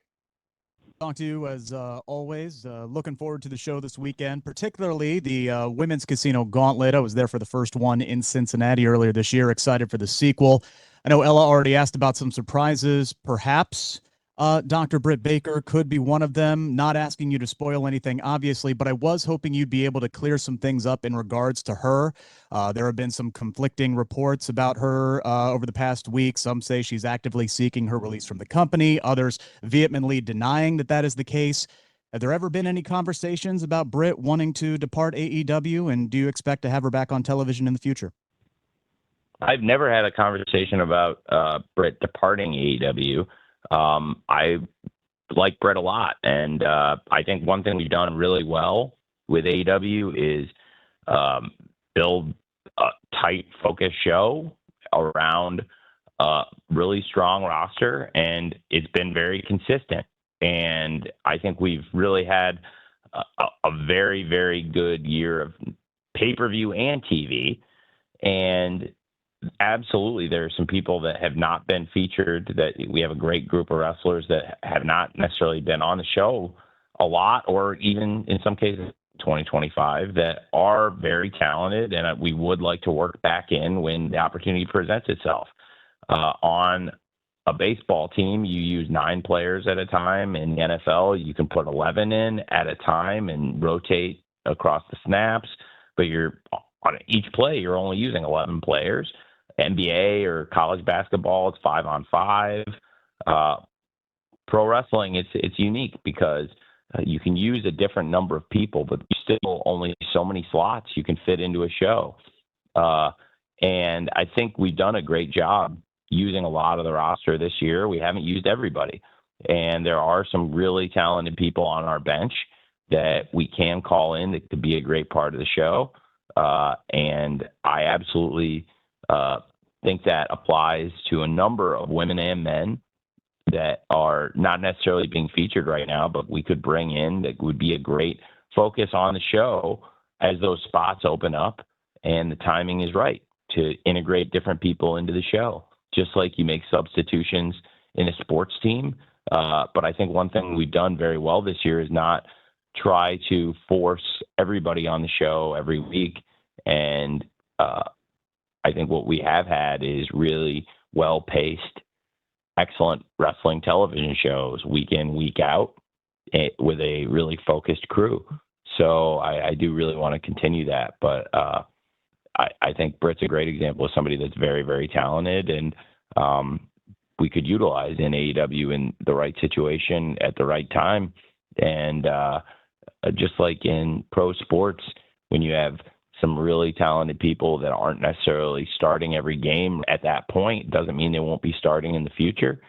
[SPEAKER 9] Talk to you as always. Looking forward to the show this weekend, particularly the Women's Casino Gauntlet. I was there for the first one in Cincinnati earlier this year. Excited for the sequel. I know Ella already asked about some surprises. Perhaps Dr. Britt Baker could be one of them. Not asking you to spoil anything, obviously, but I was hoping you'd be able to clear some things up in regards to her. There have been some conflicting reports about her over the past week. Some say she's actively seeking her release from the company. Others vehemently denying that that is the case. Have there ever been any conversations about Britt wanting to depart AEW, and do you expect to have her back on television in the future?
[SPEAKER 2] I've never had a conversation about Britt departing AEW. I like Britt a lot, and I think one thing we've done really well with AEW is build a tight, focused show around a really strong roster, and it's been very consistent. And I think we've really had a very, very good year of pay-per-view and TV, and absolutely, there are some people that have not been featured, that we have a great group of wrestlers that have not necessarily been on the show a lot, or even in some cases 2025, that are very talented, and we would like to work back in when the opportunity presents itself. On a baseball team, you use 9 players at a time. In the NFL, you can put 11 in at a time and rotate across the snaps, but on each play, you're only using 11 players. NBA or college basketball, it's 5-on-5. Pro wrestling, it's unique because you can use a different number of people, but still only so many slots you can fit into a show. And I think we've done a great job using a lot of the roster this year. We haven't used everybody, and there are some really talented people on our bench that we can call in that could be a great part of the show. And I absolutely think that applies to a number of women and men that are not necessarily being featured right now, but we could bring in that would be a great focus on the show as those spots open up and the timing is right to integrate different people into the show, just like you make substitutions in a sports team. But I think one thing we've done very well this year is not try to force everybody on the show every week. And I think what we have had is really well-paced, excellent wrestling television shows week in, week out, with a really focused crew. So I do really want to continue that. But I think Britt's a great example of somebody that's very, very talented, and we could utilize in AEW in the right situation at the right time. And just like in pro sports, when you have some really talented people that aren't necessarily starting every game at that point, doesn't mean they won't be starting in the future.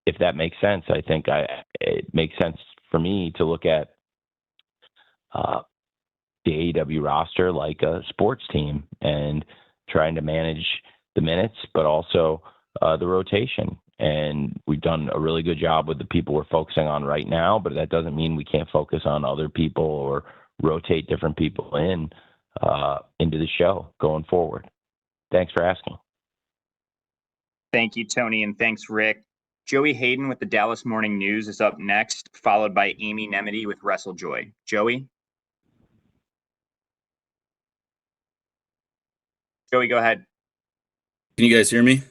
[SPEAKER 2] If that makes sense, I think it makes sense for me to look at the AEW roster like a sports team and trying to manage the minutes, but also the rotation. And we've done a really good job with the people we're focusing on right now, but that doesn't mean we can't focus on other people or rotate different people into the show going forward. Thanks for asking.
[SPEAKER 1] Thank you, Tony, and thanks, Rick. Joey Hayden with the Dallas Morning News is up next, followed by Amy Nemedy with WrestleJoy. Joey? Joey, go ahead.
[SPEAKER 10] Can you guys hear me?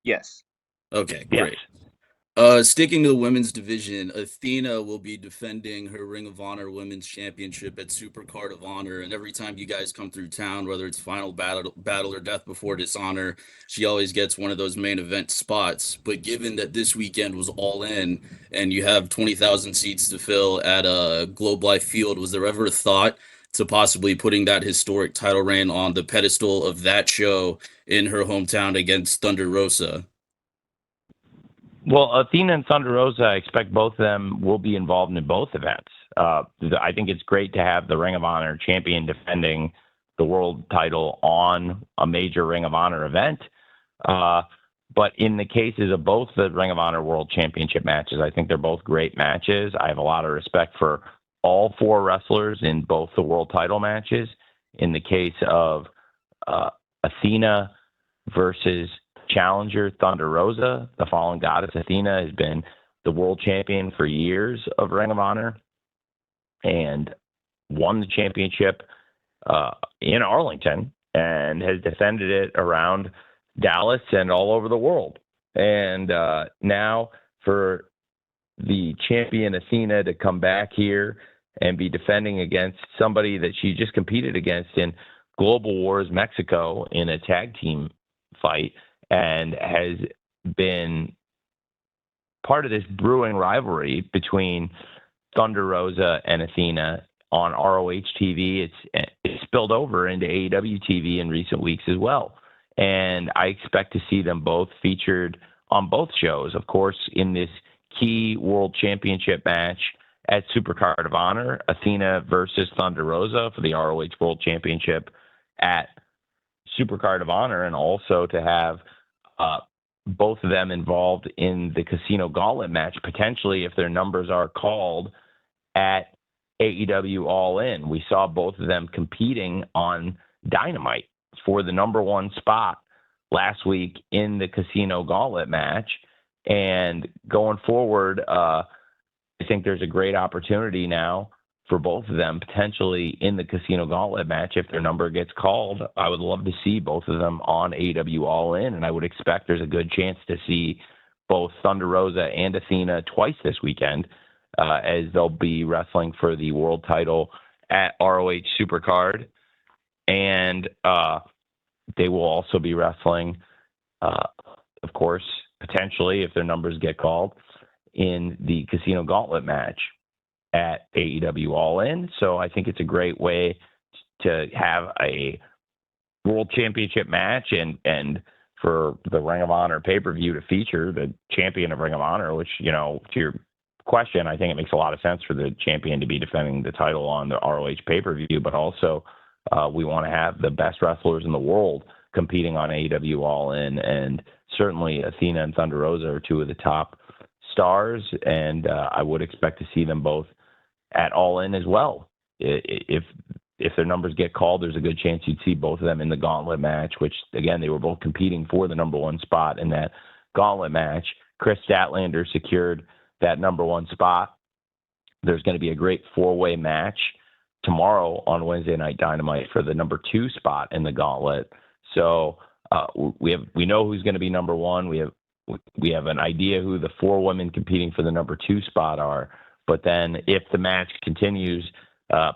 [SPEAKER 1] Yes.
[SPEAKER 10] Okay,
[SPEAKER 2] Yes.
[SPEAKER 10] great. Sticking to the women's division, Athena will be defending her Ring of Honor Women's Championship at Supercard of Honor. And every time you guys come through town, whether it's Final Battle or Death Before Dishonor, she always gets one of those main event spots. But given that this weekend was All In and you have 20,000 seats to fill at Globe Life Field, was there ever a thought to possibly putting that historic title reign on the pedestal of that show in her hometown against Thunder Rosa?
[SPEAKER 2] Well, Athena and Thunder Rosa, I expect both of them will be involved in both events. I think it's great to have the Ring of Honor champion defending the world title on a major Ring of Honor event. But in the cases of both the Ring of Honor World Championship matches, I think they're both great matches. I have a lot of respect for all four wrestlers in both the world title matches. In the case of Athena versus challenger Thunder Rosa, the fallen goddess Athena has been the world champion for years of Ring of Honor and won the championship in Arlington and has defended it around Dallas and all over the world. And now for the champion Athena to come back here and be defending against somebody that she just competed against in Global Wars Mexico in a tag team fight and has been part of this brewing rivalry between Thunder Rosa and Athena on ROH TV. It's spilled over into AEW TV in recent weeks as well. And I expect to see them both featured on both shows, of course, in this key World Championship match at Supercard of Honor, Athena versus Thunder Rosa for the ROH World Championship at Supercard of Honor, and also to have both of them involved in the Casino Gauntlet match, potentially if their numbers are called at AEW All In. We saw both of them competing on Dynamite for the number one spot last week in the Casino Gauntlet match. And going forward, I think there's a great opportunity now for both of them potentially in the Casino Gauntlet match. If their number gets called, I would love to see both of them on AEW All In, and I would expect there's a good chance to see both Thunder Rosa and Athena twice this weekend, as they'll be wrestling for the world title at ROH Supercard, and they will also be wrestling, of course, potentially, if their numbers get called, in the Casino Gauntlet match at AEW All In. So I think it's a great way to have a World Championship match and for the Ring of Honor pay-per-view to feature the champion of Ring of Honor, which, you know, to your question, I think it makes a lot of sense for the champion to be defending the title on the ROH pay-per-view, but also we want to have the best wrestlers in the world competing on AEW All In, and certainly Athena and Thunder Rosa are two of the top stars, and I would expect to see them both at All In as well. If their numbers get called, there's a good chance you'd see both of them in the Gauntlet match, which, again, they were both competing for the number one spot in that Gauntlet match. Chris Statlander secured that number one spot. There's going to be a great four-way match tomorrow on Wednesday Night Dynamite for the number two spot in the Gauntlet. So we know who's going to be number one. We have an idea who the four women competing for the number two spot are. But then if the match continues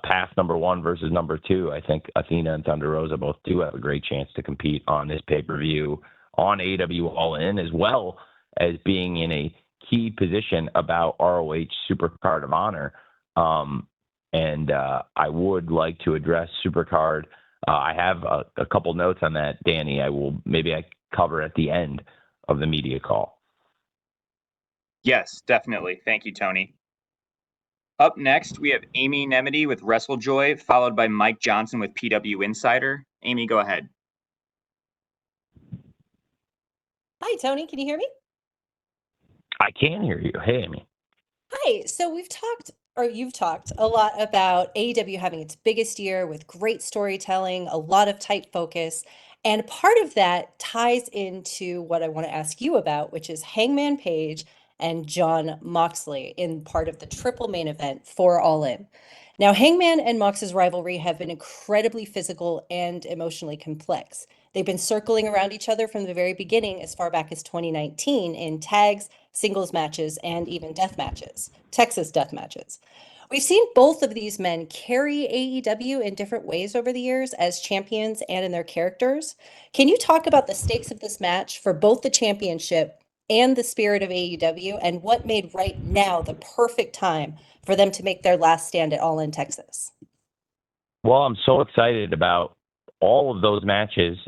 [SPEAKER 2] past number one versus number two, I think Athena and Thunder Rosa both do have a great chance to compete on this pay-per-view on AEW All In, as well as being in a key position about ROH Supercard of Honor. And I would like to address Supercard. I have a couple notes on that, Danny. I cover at the end of the media call.
[SPEAKER 1] Yes, definitely. Thank you, Tony. Up next, we have Amy Nemedy with WrestleJoy, followed by Mike Johnson with PW Insider. Amy, go ahead.
[SPEAKER 11] Hi, Tony. Can you hear me?
[SPEAKER 2] I can hear you. Hey, Amy.
[SPEAKER 11] Hi. So you've talked a lot about AEW having its biggest year with great storytelling, a lot of tight focus. And part of that ties into what I want to ask you about, which is Hangman Page and Jon Moxley in part of the triple main event for All In. Now, Hangman and Mox's rivalry have been incredibly physical and emotionally complex. They've been circling around each other from the very beginning, as far back as 2019, in tags, singles matches, and even death matches, Texas death matches. We've seen both of these men carry AEW in different ways over the years as champions and in their characters. Can you talk about the stakes of this match for both the championship and the spirit of AEW, and what made right now the perfect time for them to make their last stand at All In Texas?
[SPEAKER 2] Well, I'm so excited about all of those matches,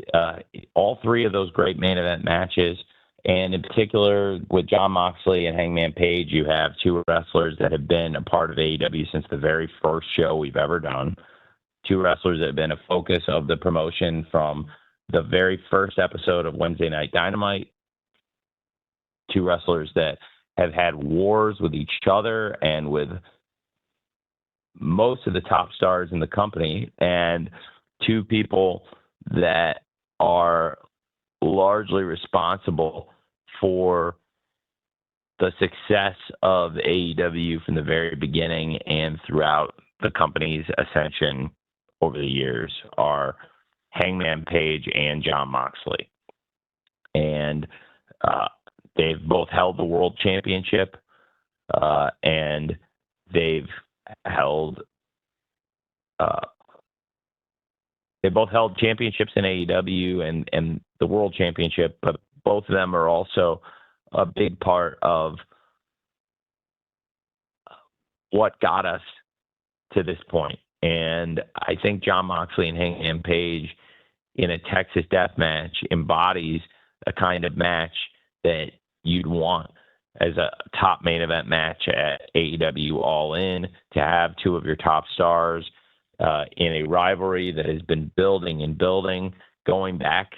[SPEAKER 2] all three of those great main event matches. And in particular, with Jon Moxley and Hangman Page, you have two wrestlers that have been a part of AEW since the very first show we've ever done. Two wrestlers that have been a focus of the promotion from the very first episode of Wednesday Night Dynamite. Two wrestlers that have had wars with each other and with most of the top stars in the company, and two people that are largely responsible for the success of AEW from the very beginning and throughout the company's ascension over the years are Hangman Page and Jon Moxley. And they've both held the World Championship, and they've both held championships in AEW and the World Championship, but both of them are also a big part of what got us to this point. And I think Jon Moxley and Hangman Page in a Texas death match embodies a kind of match that you'd want as a top main event match at AEW All In, to have two of your top stars in a rivalry that has been building and building going back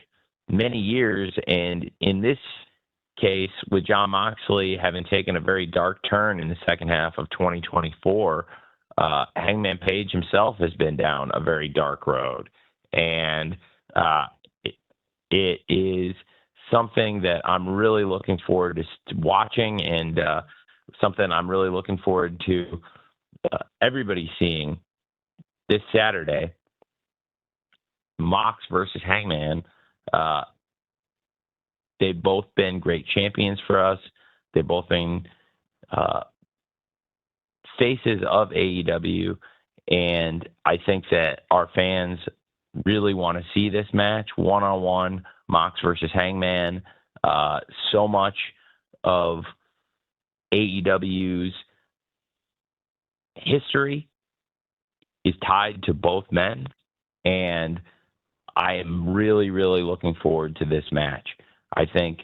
[SPEAKER 2] many years. And in this case, with Jon Moxley having taken a very dark turn in the second half of 2024, Hangman Page himself has been down a very dark road. And it is something that I'm really looking forward to watching, and something I'm really looking forward to everybody seeing this Saturday. Mox versus Hangman. They've both been great champions for us. They've both been faces of AEW, and I think that our fans really want to see this match one-on-one, Mox versus Hangman. So much of AEW's history is tied to both men, and I am really, really looking forward to this match. I think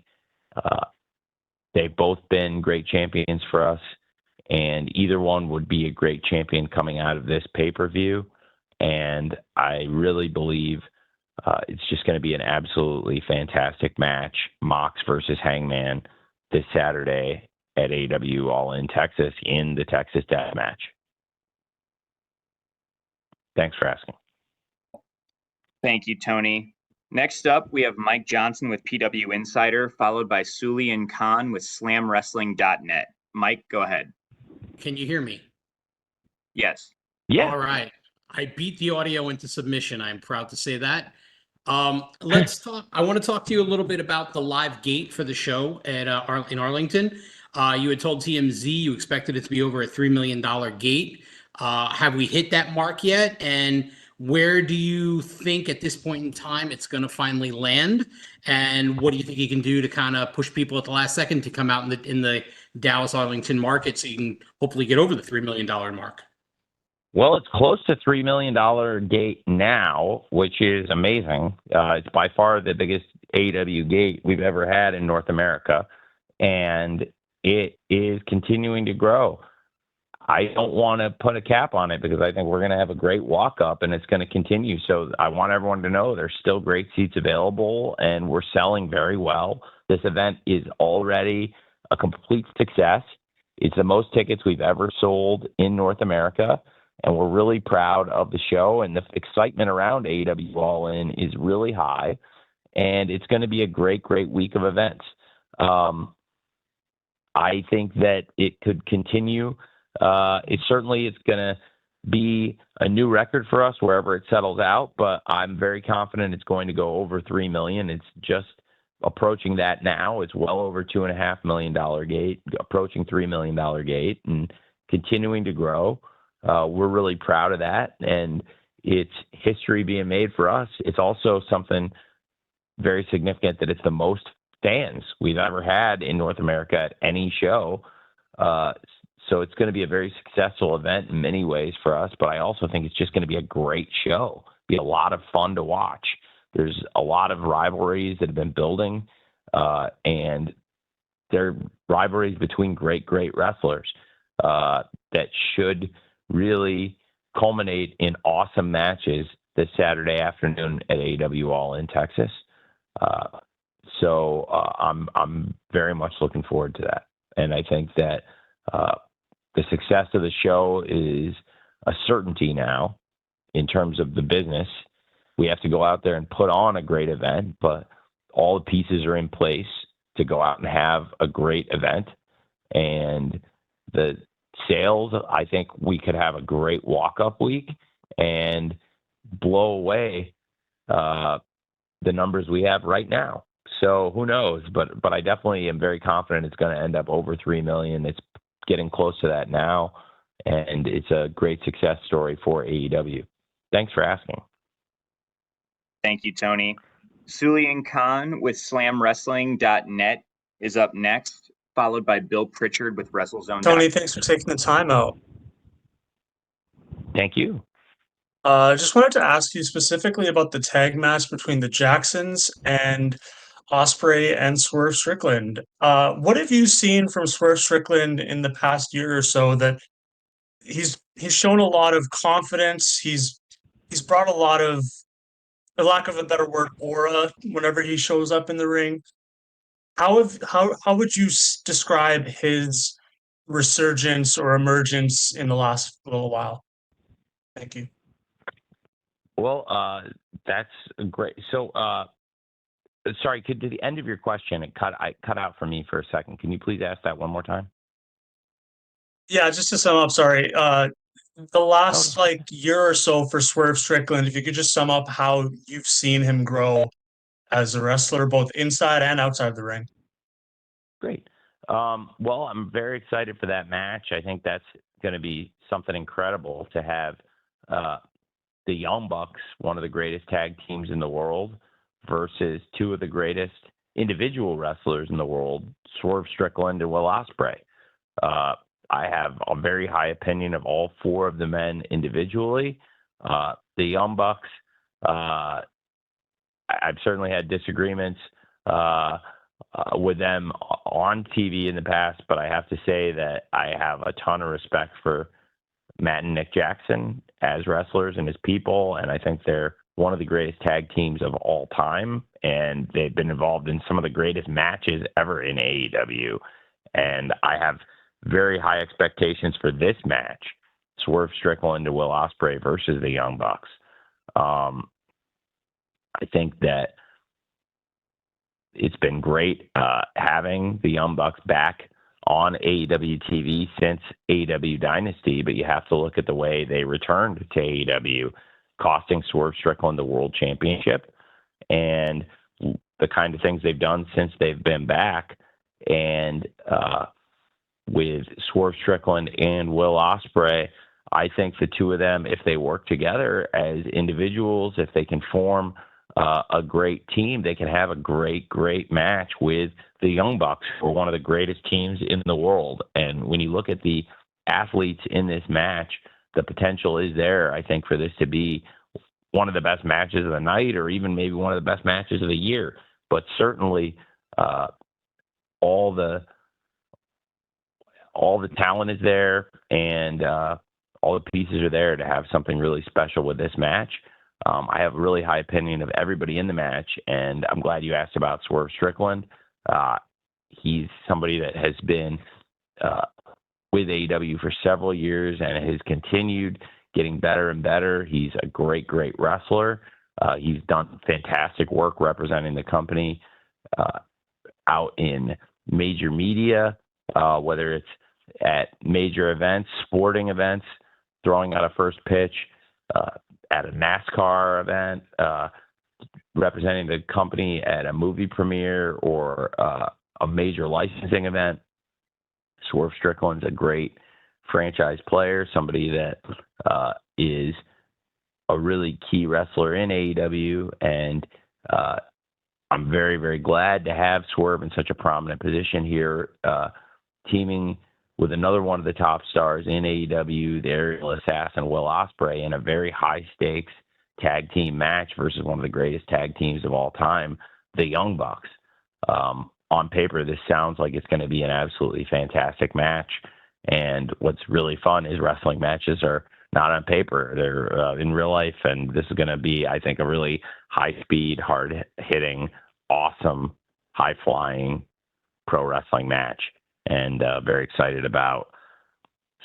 [SPEAKER 2] they've both been great champions for us, and either one would be a great champion coming out of this pay-per-view. And I really believe it's just going to be an absolutely fantastic match, Mox versus Hangman, this Saturday at AEW All In Texas in the Texas Death Match. Thanks for asking.
[SPEAKER 1] Thank you, Tony. Next up, we have Mike Johnson with PW Insider, followed by Sulian Khan with SlamWrestling.net. Mike, go ahead.
[SPEAKER 12] Can you hear me?
[SPEAKER 1] Yes.
[SPEAKER 2] Yeah.
[SPEAKER 12] All right. I beat the audio into submission. I'm proud to say that. Let's talk. I want to talk to you a little bit about the live gate for the show at in Arlington. You had told TMZ you expected it to be over a $3 million gate. Have we hit that mark yet? And where do you think at this point in time it's going to finally land? And what do you think you can do to kind of push people at the last second to come out in the Dallas Arlington market so you can hopefully get over the $3 million mark?
[SPEAKER 2] Well, it's close to $3 million gate now, which is amazing. It's by far the biggest AEW gate we've ever had in North America, and it is continuing to grow. I don't want to put a cap on it because I think we're going to have a great walk up and it's going to continue. So I want everyone to know there's still great seats available and we're selling very well. This event is already a complete success. It's the most tickets we've ever sold in North America, and we're really proud of the show, and the excitement around AEW All In is really high. and it's going to be a great, great week of events. I think that it could continue. It's going to be a new record for us wherever it settles out, but I'm very confident it's going to go over 3 million. It's just approaching that now. It's well over $2.5 million gate, approaching $3 million gate, and continuing to grow. We're really proud of that, and it's history being made for us. It's also something very significant that it's the most fans we've ever had in North America at any show. So it's going to be a very successful event in many ways for us, but I also think it's just going to be a great show. Be a lot of fun to watch. There's a lot of rivalries that have been building, and they're rivalries between great, great wrestlers that should really culminate in awesome matches this Saturday afternoon at AEW All in Texas. So I'm very much looking forward to that, and I think that the success of the show is a certainty now in terms of the business. We have to go out there and put on a great event, but all the pieces are in place to go out and have a great event. And the sales, I think we could have a great walk-up week and blow away the numbers we have right now. So who knows? But I definitely am very confident it's going to end up over 3 million. It's getting close to that now, and it's a great success story for AEW. Thanks for asking.
[SPEAKER 1] Thank you, Tony. Sulian Khan with SlamWrestling.net is up next, followed by Bill Pritchard with WrestleZone.
[SPEAKER 13] Tony, thanks for taking the time out.
[SPEAKER 2] Thank you.
[SPEAKER 13] Just wanted to ask you specifically about the tag match between the Jacksons and Ospreay and Swerve Strickland. What have you seen from Swerve Strickland in the past year or so that he's shown a lot of confidence? He's brought a lot of, for lack of a better word, aura whenever he shows up in the ring. How would you describe his resurgence or emergence in the last little while? Thank you.
[SPEAKER 2] Well, that's great. So, sorry, to the end of your question, it cut out for me for a second. Can you please ask that one more time?
[SPEAKER 13] Yeah, just to sum up, sorry. The last year or so for Swerve Strickland, if you could just sum up how you've seen him grow as a wrestler, both inside and outside the ring.
[SPEAKER 2] Great. Well, I'm very excited for that match. I think that's going to be something incredible to have the Young Bucks, one of the greatest tag teams in the world, versus two of the greatest individual wrestlers in the world, Swerve Strickland and Will Ospreay. I have a very high opinion of all four of the men individually. The Young Bucks, I've certainly had disagreements with them on TV in the past, but I have to say that I have a ton of respect for Matt and Nick Jackson as wrestlers and as people, and I think they're one of the greatest tag teams of all time, and they've been involved in some of the greatest matches ever in AEW, and I have very high expectations for this match, Swerve Strickland and Will Ospreay versus the Young Bucks. I think that it's been great having the Young Bucks back on AEW TV since AEW Dynasty, but you have to look at the way they returned to AEW, costing Swerve Strickland the World Championship, and the kind of things they've done since they've been back. And with Swerve Strickland and Will Ospreay, I think the two of them, if they work together as individuals, if they can form a great team, they can have a great, great match with the Young Bucks, who are one of the greatest teams in the world. And when you look at the athletes in this match, the potential is there, I think, for this to be one of the best matches of the night, or even maybe one of the best matches of the year. But certainly all the talent is there, and all the pieces are there to have something really special with this match. I have a really high opinion of everybody in the match, and I'm glad you asked about Swerve Strickland. He's somebody that has been with AEW for several years and has continued getting better and better. He's a great, great wrestler. He's done fantastic work representing the company out in major media, whether it's at major events, sporting events, throwing out a first pitch, at a NASCAR event, representing the company at a movie premiere or a major licensing event. Swerve Strickland's a great franchise player, somebody that is a really key wrestler in AEW, and I'm very, very glad to have Swerve in such a prominent position here, teaming with another one of the top stars in AEW, the aerial assassin Will Ospreay, in a very high-stakes tag team match versus one of the greatest tag teams of all time, the Young Bucks. On paper, this sounds like it's going to be an absolutely fantastic match, and what's really fun is wrestling matches are not on paper. They're in real life, and this is going to be, I think, a really high-speed, hard-hitting, awesome, high-flying pro wrestling match. And very excited about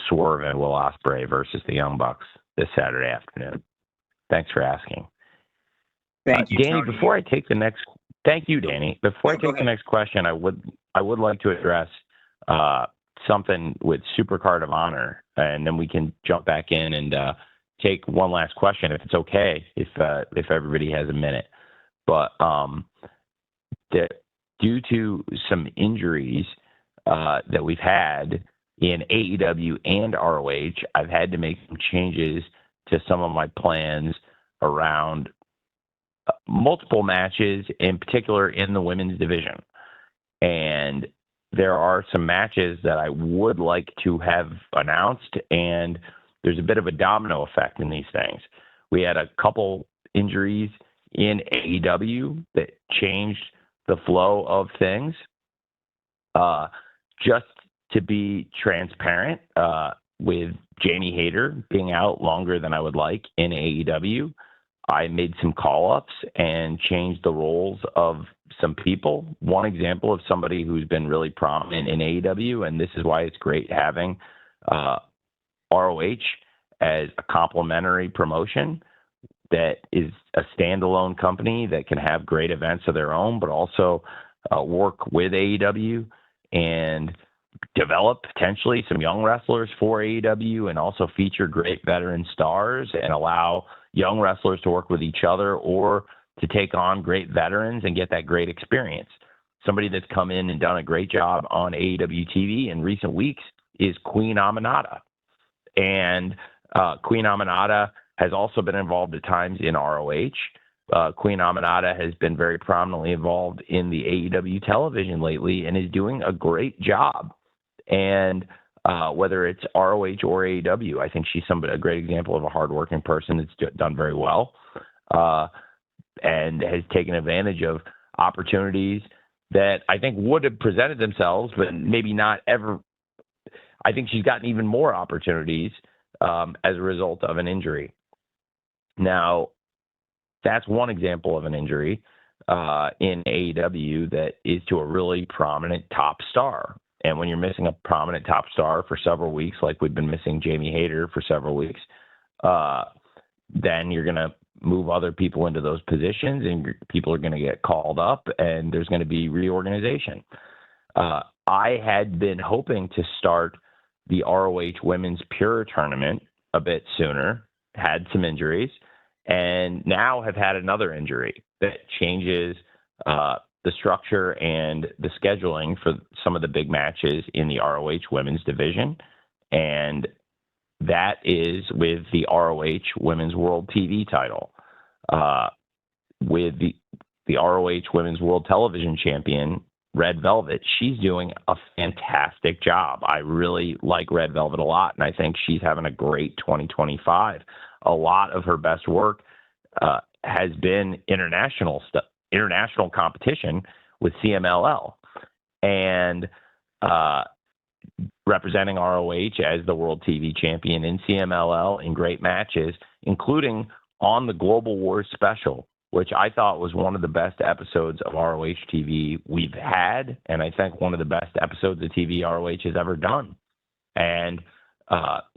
[SPEAKER 2] Swerve and Will Ospreay versus the Young Bucks this Saturday afternoon. Thanks for asking.
[SPEAKER 1] Thank you,
[SPEAKER 2] Danny.
[SPEAKER 1] Tony.
[SPEAKER 2] Before I take the next, thank you, Danny. Before I
[SPEAKER 1] Go
[SPEAKER 2] take the
[SPEAKER 1] ahead.
[SPEAKER 2] next question, I would like to address something with Supercard of Honor, and then we can jump back in and take one last question if it's okay, if everybody has a minute. But due to some injuries that we've had in AEW and ROH, I've had to make some changes to some of my plans around multiple matches, in particular in the women's division. And there are some matches that I would like to have announced, and there's a bit of a domino effect in these things. We had a couple injuries in AEW that changed the flow of things. Just to be transparent, with Jamie Hayter being out longer than I would like in AEW, I made some call-ups and changed the roles of some people. One example of somebody who's been really prominent in AEW, and this is why it's great having ROH as a complementary promotion that is a standalone company that can have great events of their own, but also work with AEW and develop potentially some young wrestlers for AEW, and also feature great veteran stars and allow young wrestlers to work with each other or to take on great veterans and get that great experience. Somebody that's come in and done a great job on AEW TV in recent weeks is Queen Aminata. And Queen Aminata has also been involved at times in ROH. Queen Aminata has been very prominently involved in the AEW television lately and is doing a great job. And whether it's ROH or AEW, I think she's a great example of a hardworking person that's done very well and has taken advantage of opportunities that I think would have presented themselves, but maybe not ever. I think she's gotten even more opportunities as a result of an injury. Now, that's one example of an injury in AEW that is to a really prominent top star. And when you're missing a prominent top star for several weeks, like we've been missing Jamie Hayter for several weeks, then you're going to move other people into those positions, and people are going to get called up, and there's going to be reorganization. I had been hoping to start the ROH Women's Pure Tournament a bit sooner, had some injuries, and now have had another injury that changes the structure and the scheduling for some of the big matches in the ROH Women's division. And that is with the ROH Women's World TV title. With the ROH Women's World Television Champion, Red Velvet, she's doing a fantastic job. I really like Red Velvet a lot, and I think she's having a great 2025. A lot of her best work has been international competition with CMLL, and representing ROH as the World TV Champion in CMLL in great matches, including on the Global Wars special, which I thought was one of the best episodes of ROH TV we've had, and I think one of the best episodes of TV ROH has ever done. And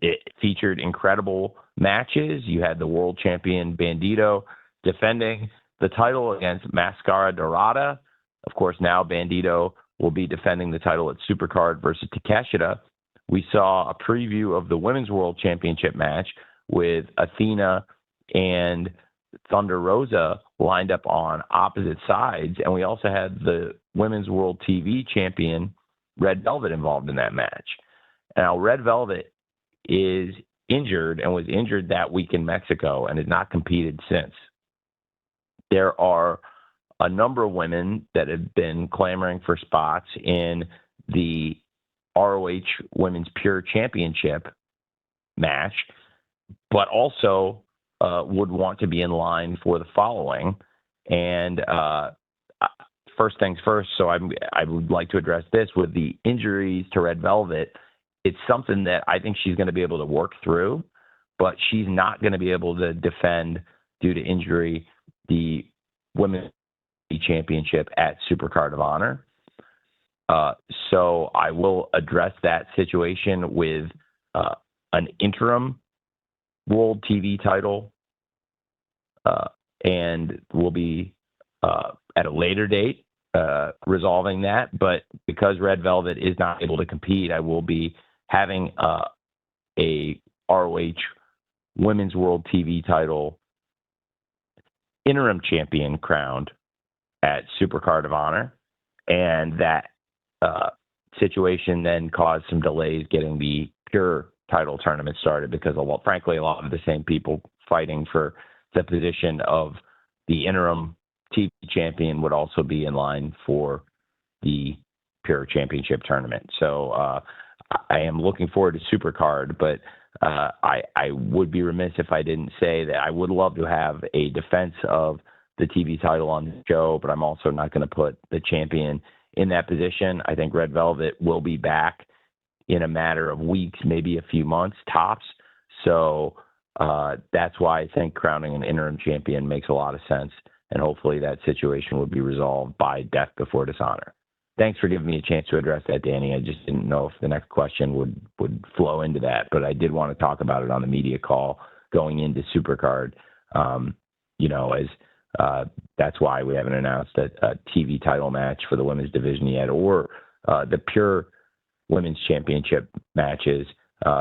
[SPEAKER 2] it featured incredible matches. You had the world champion Bandito defending the title against Mascara Dorada. Of course, now Bandito will be defending the title at Supercard versus Takeshita. We saw a preview of the Women's World Championship match with Athena and Thunder Rosa lined up on opposite sides. And we also had the Women's World TV champion, Red Velvet, involved in that match. Now, Red Velvet is injured and was injured that week in Mexico and has not competed since. There are a number of women that have been clamoring for spots in the ROH Women's Pure Championship match, but also would want to be in line for the following. And first things first, so I would like to address this with the injuries to Red Velvet. It's something that I think she's going to be able to work through, but she's not going to be able to defend due to injury the Women's Championship at Supercard of Honor. So I will address that situation with an interim World TV title, and we'll be at a later date resolving that. But because Red Velvet is not able to compete, I will be having a ROH Women's World TV title interim champion crowned at Supercard of Honor, and that situation then caused some delays getting the Pure title tournament started because frankly, a lot of the same people fighting for the position of the interim TV champion would also be in line for the Pure Championship tournament. So I am looking forward to Supercard, but I would be remiss if I didn't say that I would love to have a defense of the TV title on the show, but I'm also not going to put the champion in that position. I think Red Velvet will be back in a matter of weeks, maybe a few months tops. So that's why I think crowning an interim champion makes a lot of sense, and hopefully that situation will be resolved by Death Before Dishonor. Thanks for giving me a chance to address that, Danny. I just didn't know if the next question would flow into that, but I did want to talk about it on the media call going into Supercard. That's why we haven't announced a TV title match for the women's division yet, or the Pure Women's Championship matches,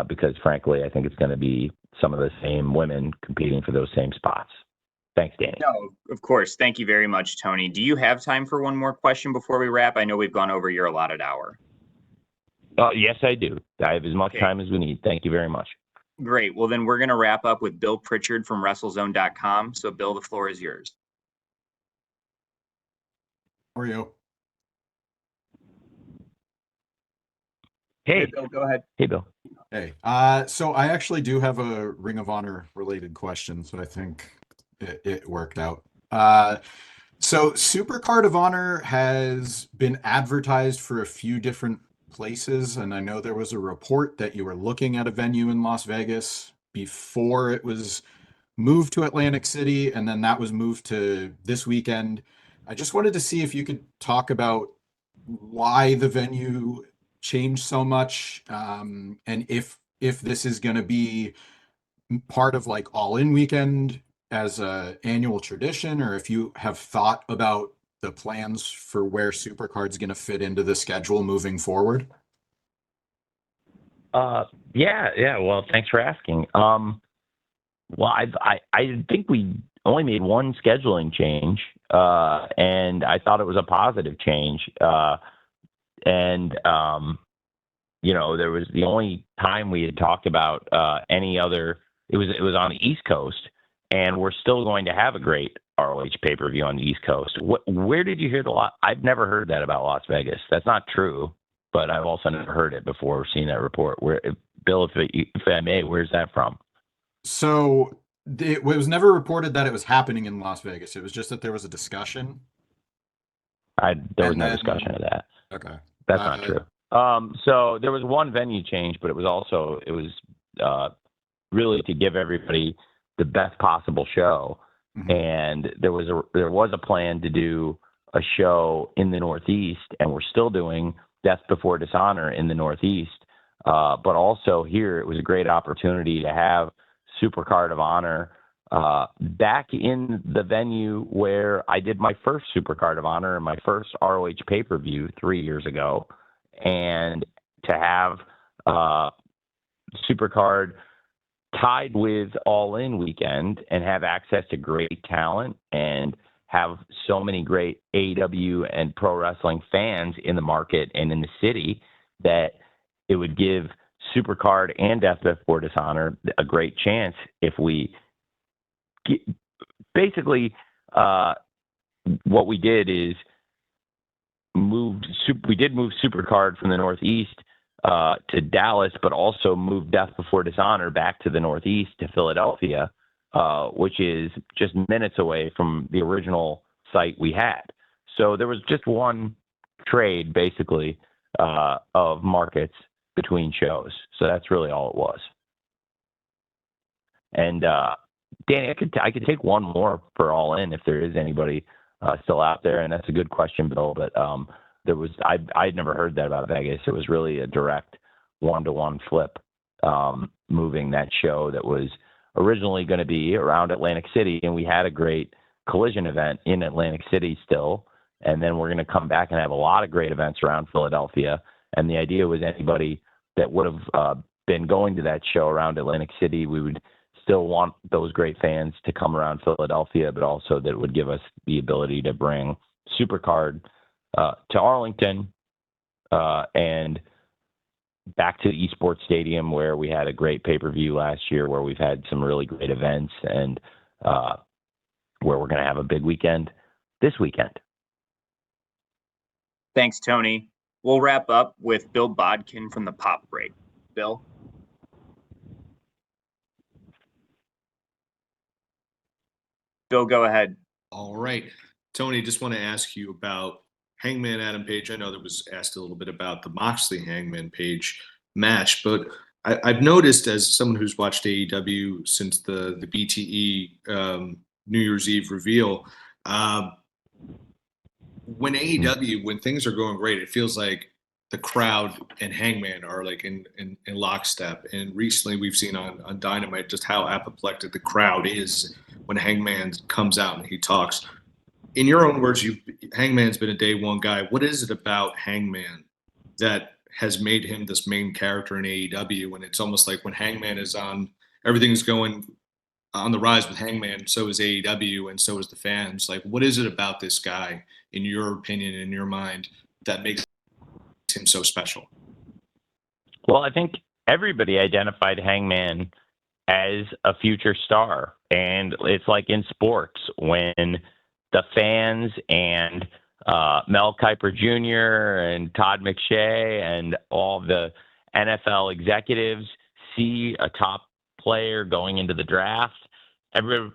[SPEAKER 2] because frankly, I think it's going to be some of the same women competing for those same spots. Thanks, Danny.
[SPEAKER 1] No, of course. Thank you very much, Tony. Do you have time for one more question before we wrap? I know we've gone over your allotted hour.
[SPEAKER 2] Yes, I do. I have as much time as we need. Thank you very much.
[SPEAKER 1] Great. Well, then we're going to wrap up with Bill Pritchard from WrestleZone.com. So, Bill, the floor is yours.
[SPEAKER 14] How are you?
[SPEAKER 2] Hey,
[SPEAKER 1] Bill, go ahead.
[SPEAKER 2] Hey, Bill.
[SPEAKER 14] Hey. So I actually do have a Ring of Honor related question, so I think it worked out. So Supercard of Honor has been advertised for a few different places, and I know there was a report that you were looking at a venue in Las Vegas before it was moved to Atlantic City, and then that was moved to this weekend. I just wanted to see if you could talk about why the venue changed so much, and if this is going to be part of like All In Weekend as a annual tradition, or if you have thought about the plans for where Supercard's going to fit into the schedule moving forward.
[SPEAKER 2] Yeah. Well, thanks for asking. Well, I think we only made one scheduling change, and I thought it was a positive change. There was the only time we had talked about any other. It was on the East Coast, and we're still going to have a great ROH pay-per-view on the East Coast. Where did you hear I've never heard that about Las Vegas. That's not true, but I've also never heard it before seen that report. Bill, if I may, where's that from?
[SPEAKER 14] So it was never reported that it was happening in Las Vegas. It was just that there was a discussion.
[SPEAKER 2] There was no discussion of that.
[SPEAKER 14] Okay.
[SPEAKER 2] That's not true. So there was one venue change, but it was really to give everybody the best possible show. Mm-hmm. And there was a plan to do a show in the Northeast, and we're still doing Death Before Dishonor in the Northeast. But also here, it was a great opportunity to have Supercard of Honor back in the venue where I did my first Supercard of Honor and my first ROH pay-per-view 3 years ago, and to have Supercard tied with All In weekend and have access to great talent and have so many great AEW and pro wrestling fans in the market and in the city that it would give Supercard and Death Before Dishonor a great chance if we basically what we did is move Supercard from the Northeast to Dallas, but also moved Death Before Dishonor back to the Northeast to Philadelphia, which is just minutes away from the original site we had. So there was just one trade, basically, of markets between shows. So that's really all it was. And Danny, I could take one more for All In if there is anybody still out there, and that's a good question, Bill. But I'd never heard that about Vegas. It was really a direct one-to-one flip, moving that show that was originally going to be around Atlantic City, and we had a great collision event in Atlantic City still, and then we're going to come back and have a lot of great events around Philadelphia. And the idea was anybody that would have been going to that show around Atlantic City, we would still want those great fans to come around Philadelphia, but also that it would give us the ability to bring Supercard to Arlington and back to the Esports Stadium, where we had a great pay-per-view last year, where we've had some really great events, and where we're going to have a big weekend this weekend.
[SPEAKER 1] Thanks, Tony. We'll wrap up with Bill Bodkin from the Pop Break. Bill? Bill, go ahead.
[SPEAKER 15] All right. Tony, just want to ask you about Hangman Adam Page. I know that was asked a little bit about the Moxley Hangman Page match, but I've noticed, as someone who's watched AEW since the BTE New Year's Eve reveal, when AEW, when things are going great, it feels like the crowd and Hangman are like in lockstep. And recently we've seen on Dynamite just how apoplectic the crowd is when Hangman comes out and he talks. In your own words, Hangman's been a day one guy. What is it about Hangman that has made him this main character in AEW? And it's almost like when Hangman is on, everything's going on the rise with Hangman, so is AEW and so is the fans. Like, what is it about this guy, in your opinion, in your mind, that makes him so special?
[SPEAKER 2] Well, I think everybody identified Hangman as a future star. And it's like in sports, when the fans and Mel Kiper Jr. and Todd McShay and all the NFL executives see a top player going into the draft,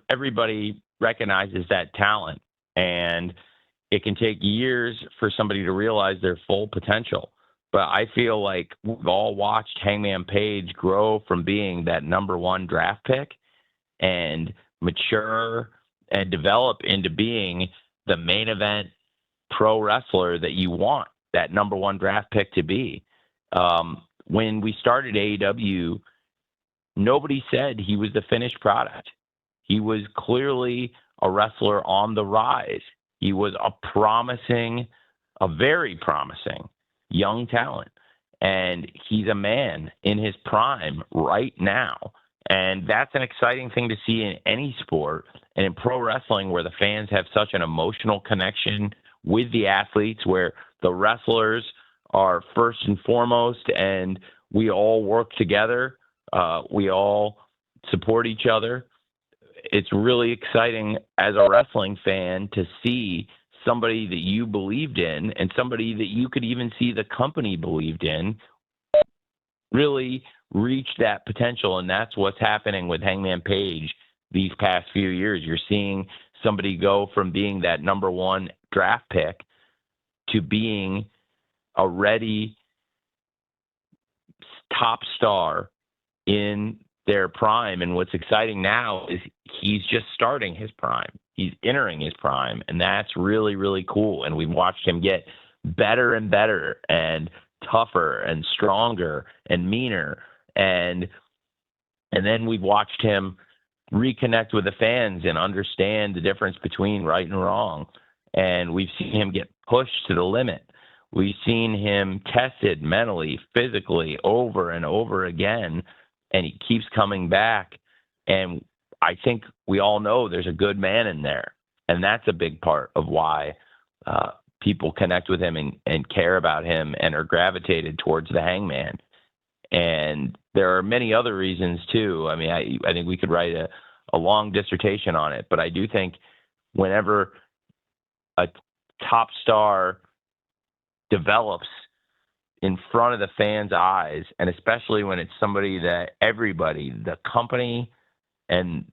[SPEAKER 2] everybody recognizes that talent. And it can take years for somebody to realize their full potential. But I feel like we've all watched Hangman Page grow from being that number one draft pick and mature and develop into being the main event pro wrestler that you want that number one draft pick to be. When we started AEW, nobody said he was the finished product. He was clearly a wrestler on the rise. He was a very promising young talent. And he's a man in his prime right now. And that's an exciting thing to see in any sport, and in pro wrestling, where the fans have such an emotional connection with the athletes, where the wrestlers are first and foremost, and we all work together. We all support each other. It's really exciting as a wrestling fan to see somebody that you believed in, and somebody that you could even see the company believed in, really reach that potential. And that's what's happening with Hangman Page these past few years. You're seeing somebody go from being that number one draft pick to being a ready top star in their prime. And what's exciting now is he's just starting his prime. He's entering his prime, and that's really, really cool. And we've watched him get better and better and tougher and stronger and meaner. And then we've watched him reconnect with the fans and understand the difference between right and wrong. And we've seen him get pushed to the limit. We've seen him tested mentally, physically, over and over again, and he keeps coming back. And I think we all know there's a good man in there. And that's a big part of why people connect with him and care about him and are gravitated towards the Hangman. And there are many other reasons too. I mean, I think we could write a long dissertation on it, but I do think whenever a top star develops in front of the fans' eyes, and especially when it's somebody that everybody, the company and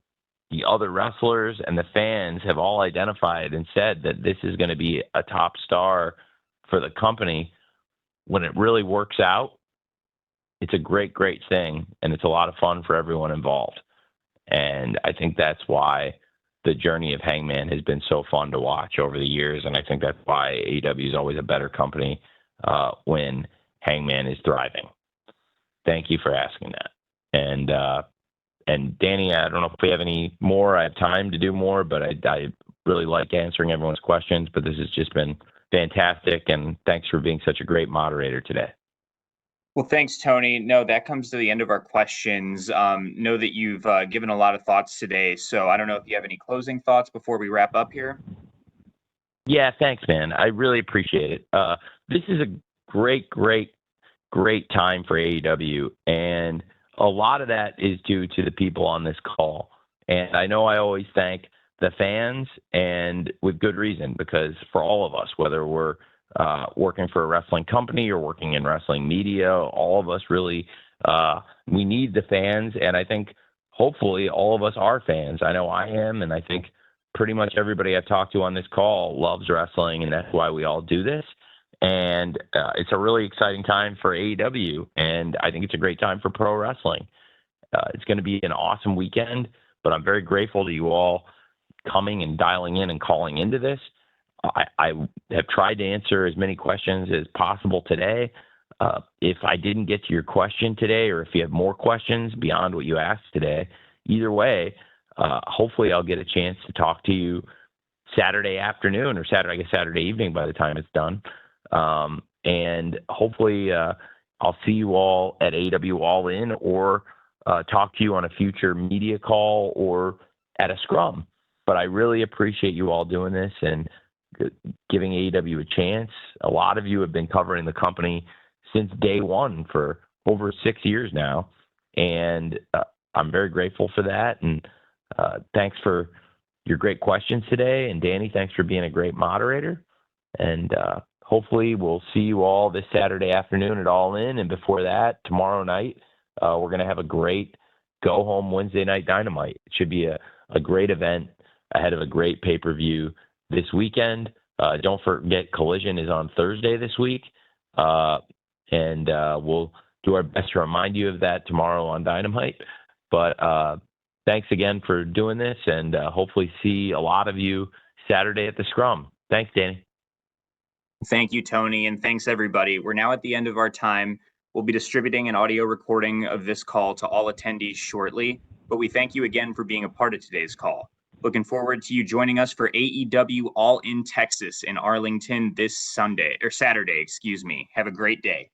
[SPEAKER 2] the other wrestlers and the fans have all identified and said that this is going to be a top star for the company, when it really works out, it's a great, great thing. And it's a lot of fun for everyone involved. And I think that's why the journey of Hangman has been so fun to watch over the years. And I think that's why AEW is always a better company when Hangman is thriving. Thank you for asking that. And Danny, I don't know if we have any more. I have time to do more, but I really like answering everyone's questions. But this has just been fantastic. And thanks for being such a great moderator today.
[SPEAKER 1] Well, thanks, Tony. No, that comes to the end of our questions. Know that you've given a lot of thoughts today. So I don't know if you have any closing thoughts before we wrap up here.
[SPEAKER 2] Yeah, thanks, man. I really appreciate it. This is a great, great, great time for AEW. And a lot of that is due to the people on this call. And I know I always thank the fans, and with good reason, because for all of us, whether we're working for a wrestling company or working in wrestling media, all of us really, we need the fans. And I think hopefully all of us are fans. I know I am. And I think pretty much everybody I've talked to on this call loves wrestling. And that's why we all do this. And it's a really exciting time for AEW. And I think it's a great time for pro wrestling. It's going to be an awesome weekend, but I'm very grateful to you all coming and dialing in and calling into this. I have tried to answer as many questions as possible today. If I didn't get to your question today, or if you have more questions beyond what you asked today, either way, hopefully I'll get a chance to talk to you Saturday afternoon or Saturday evening by the time it's done. And hopefully I'll see you all at AEW All In, or talk to you on a future media call or at a scrum. But I really appreciate you all doing this and giving AEW a chance. A lot of you have been covering the company since day one for over 6 years now. And I'm very grateful for that. And thanks for your great questions today. And Danny, thanks for being a great moderator. And hopefully we'll see you all this Saturday afternoon at All In. And before that, tomorrow night, we're going to have a great go home Wednesday Night Dynamite. It should be a great event ahead of a great pay-per-view this weekend. Don't forget, Collision is on Thursday this week. And we'll do our best to remind you of that tomorrow on Dynamite. But thanks again for doing this, and hopefully see a lot of you Saturday at the Scrum. Thanks, Danny.
[SPEAKER 1] Thank you, Tony, and thanks, everybody. We're now at the end of our time. We'll be distributing an audio recording of this call to all attendees shortly, but we thank you again for being a part of today's call. Looking forward to you joining us for AEW All In Texas in Arlington this Saturday. Have a great day.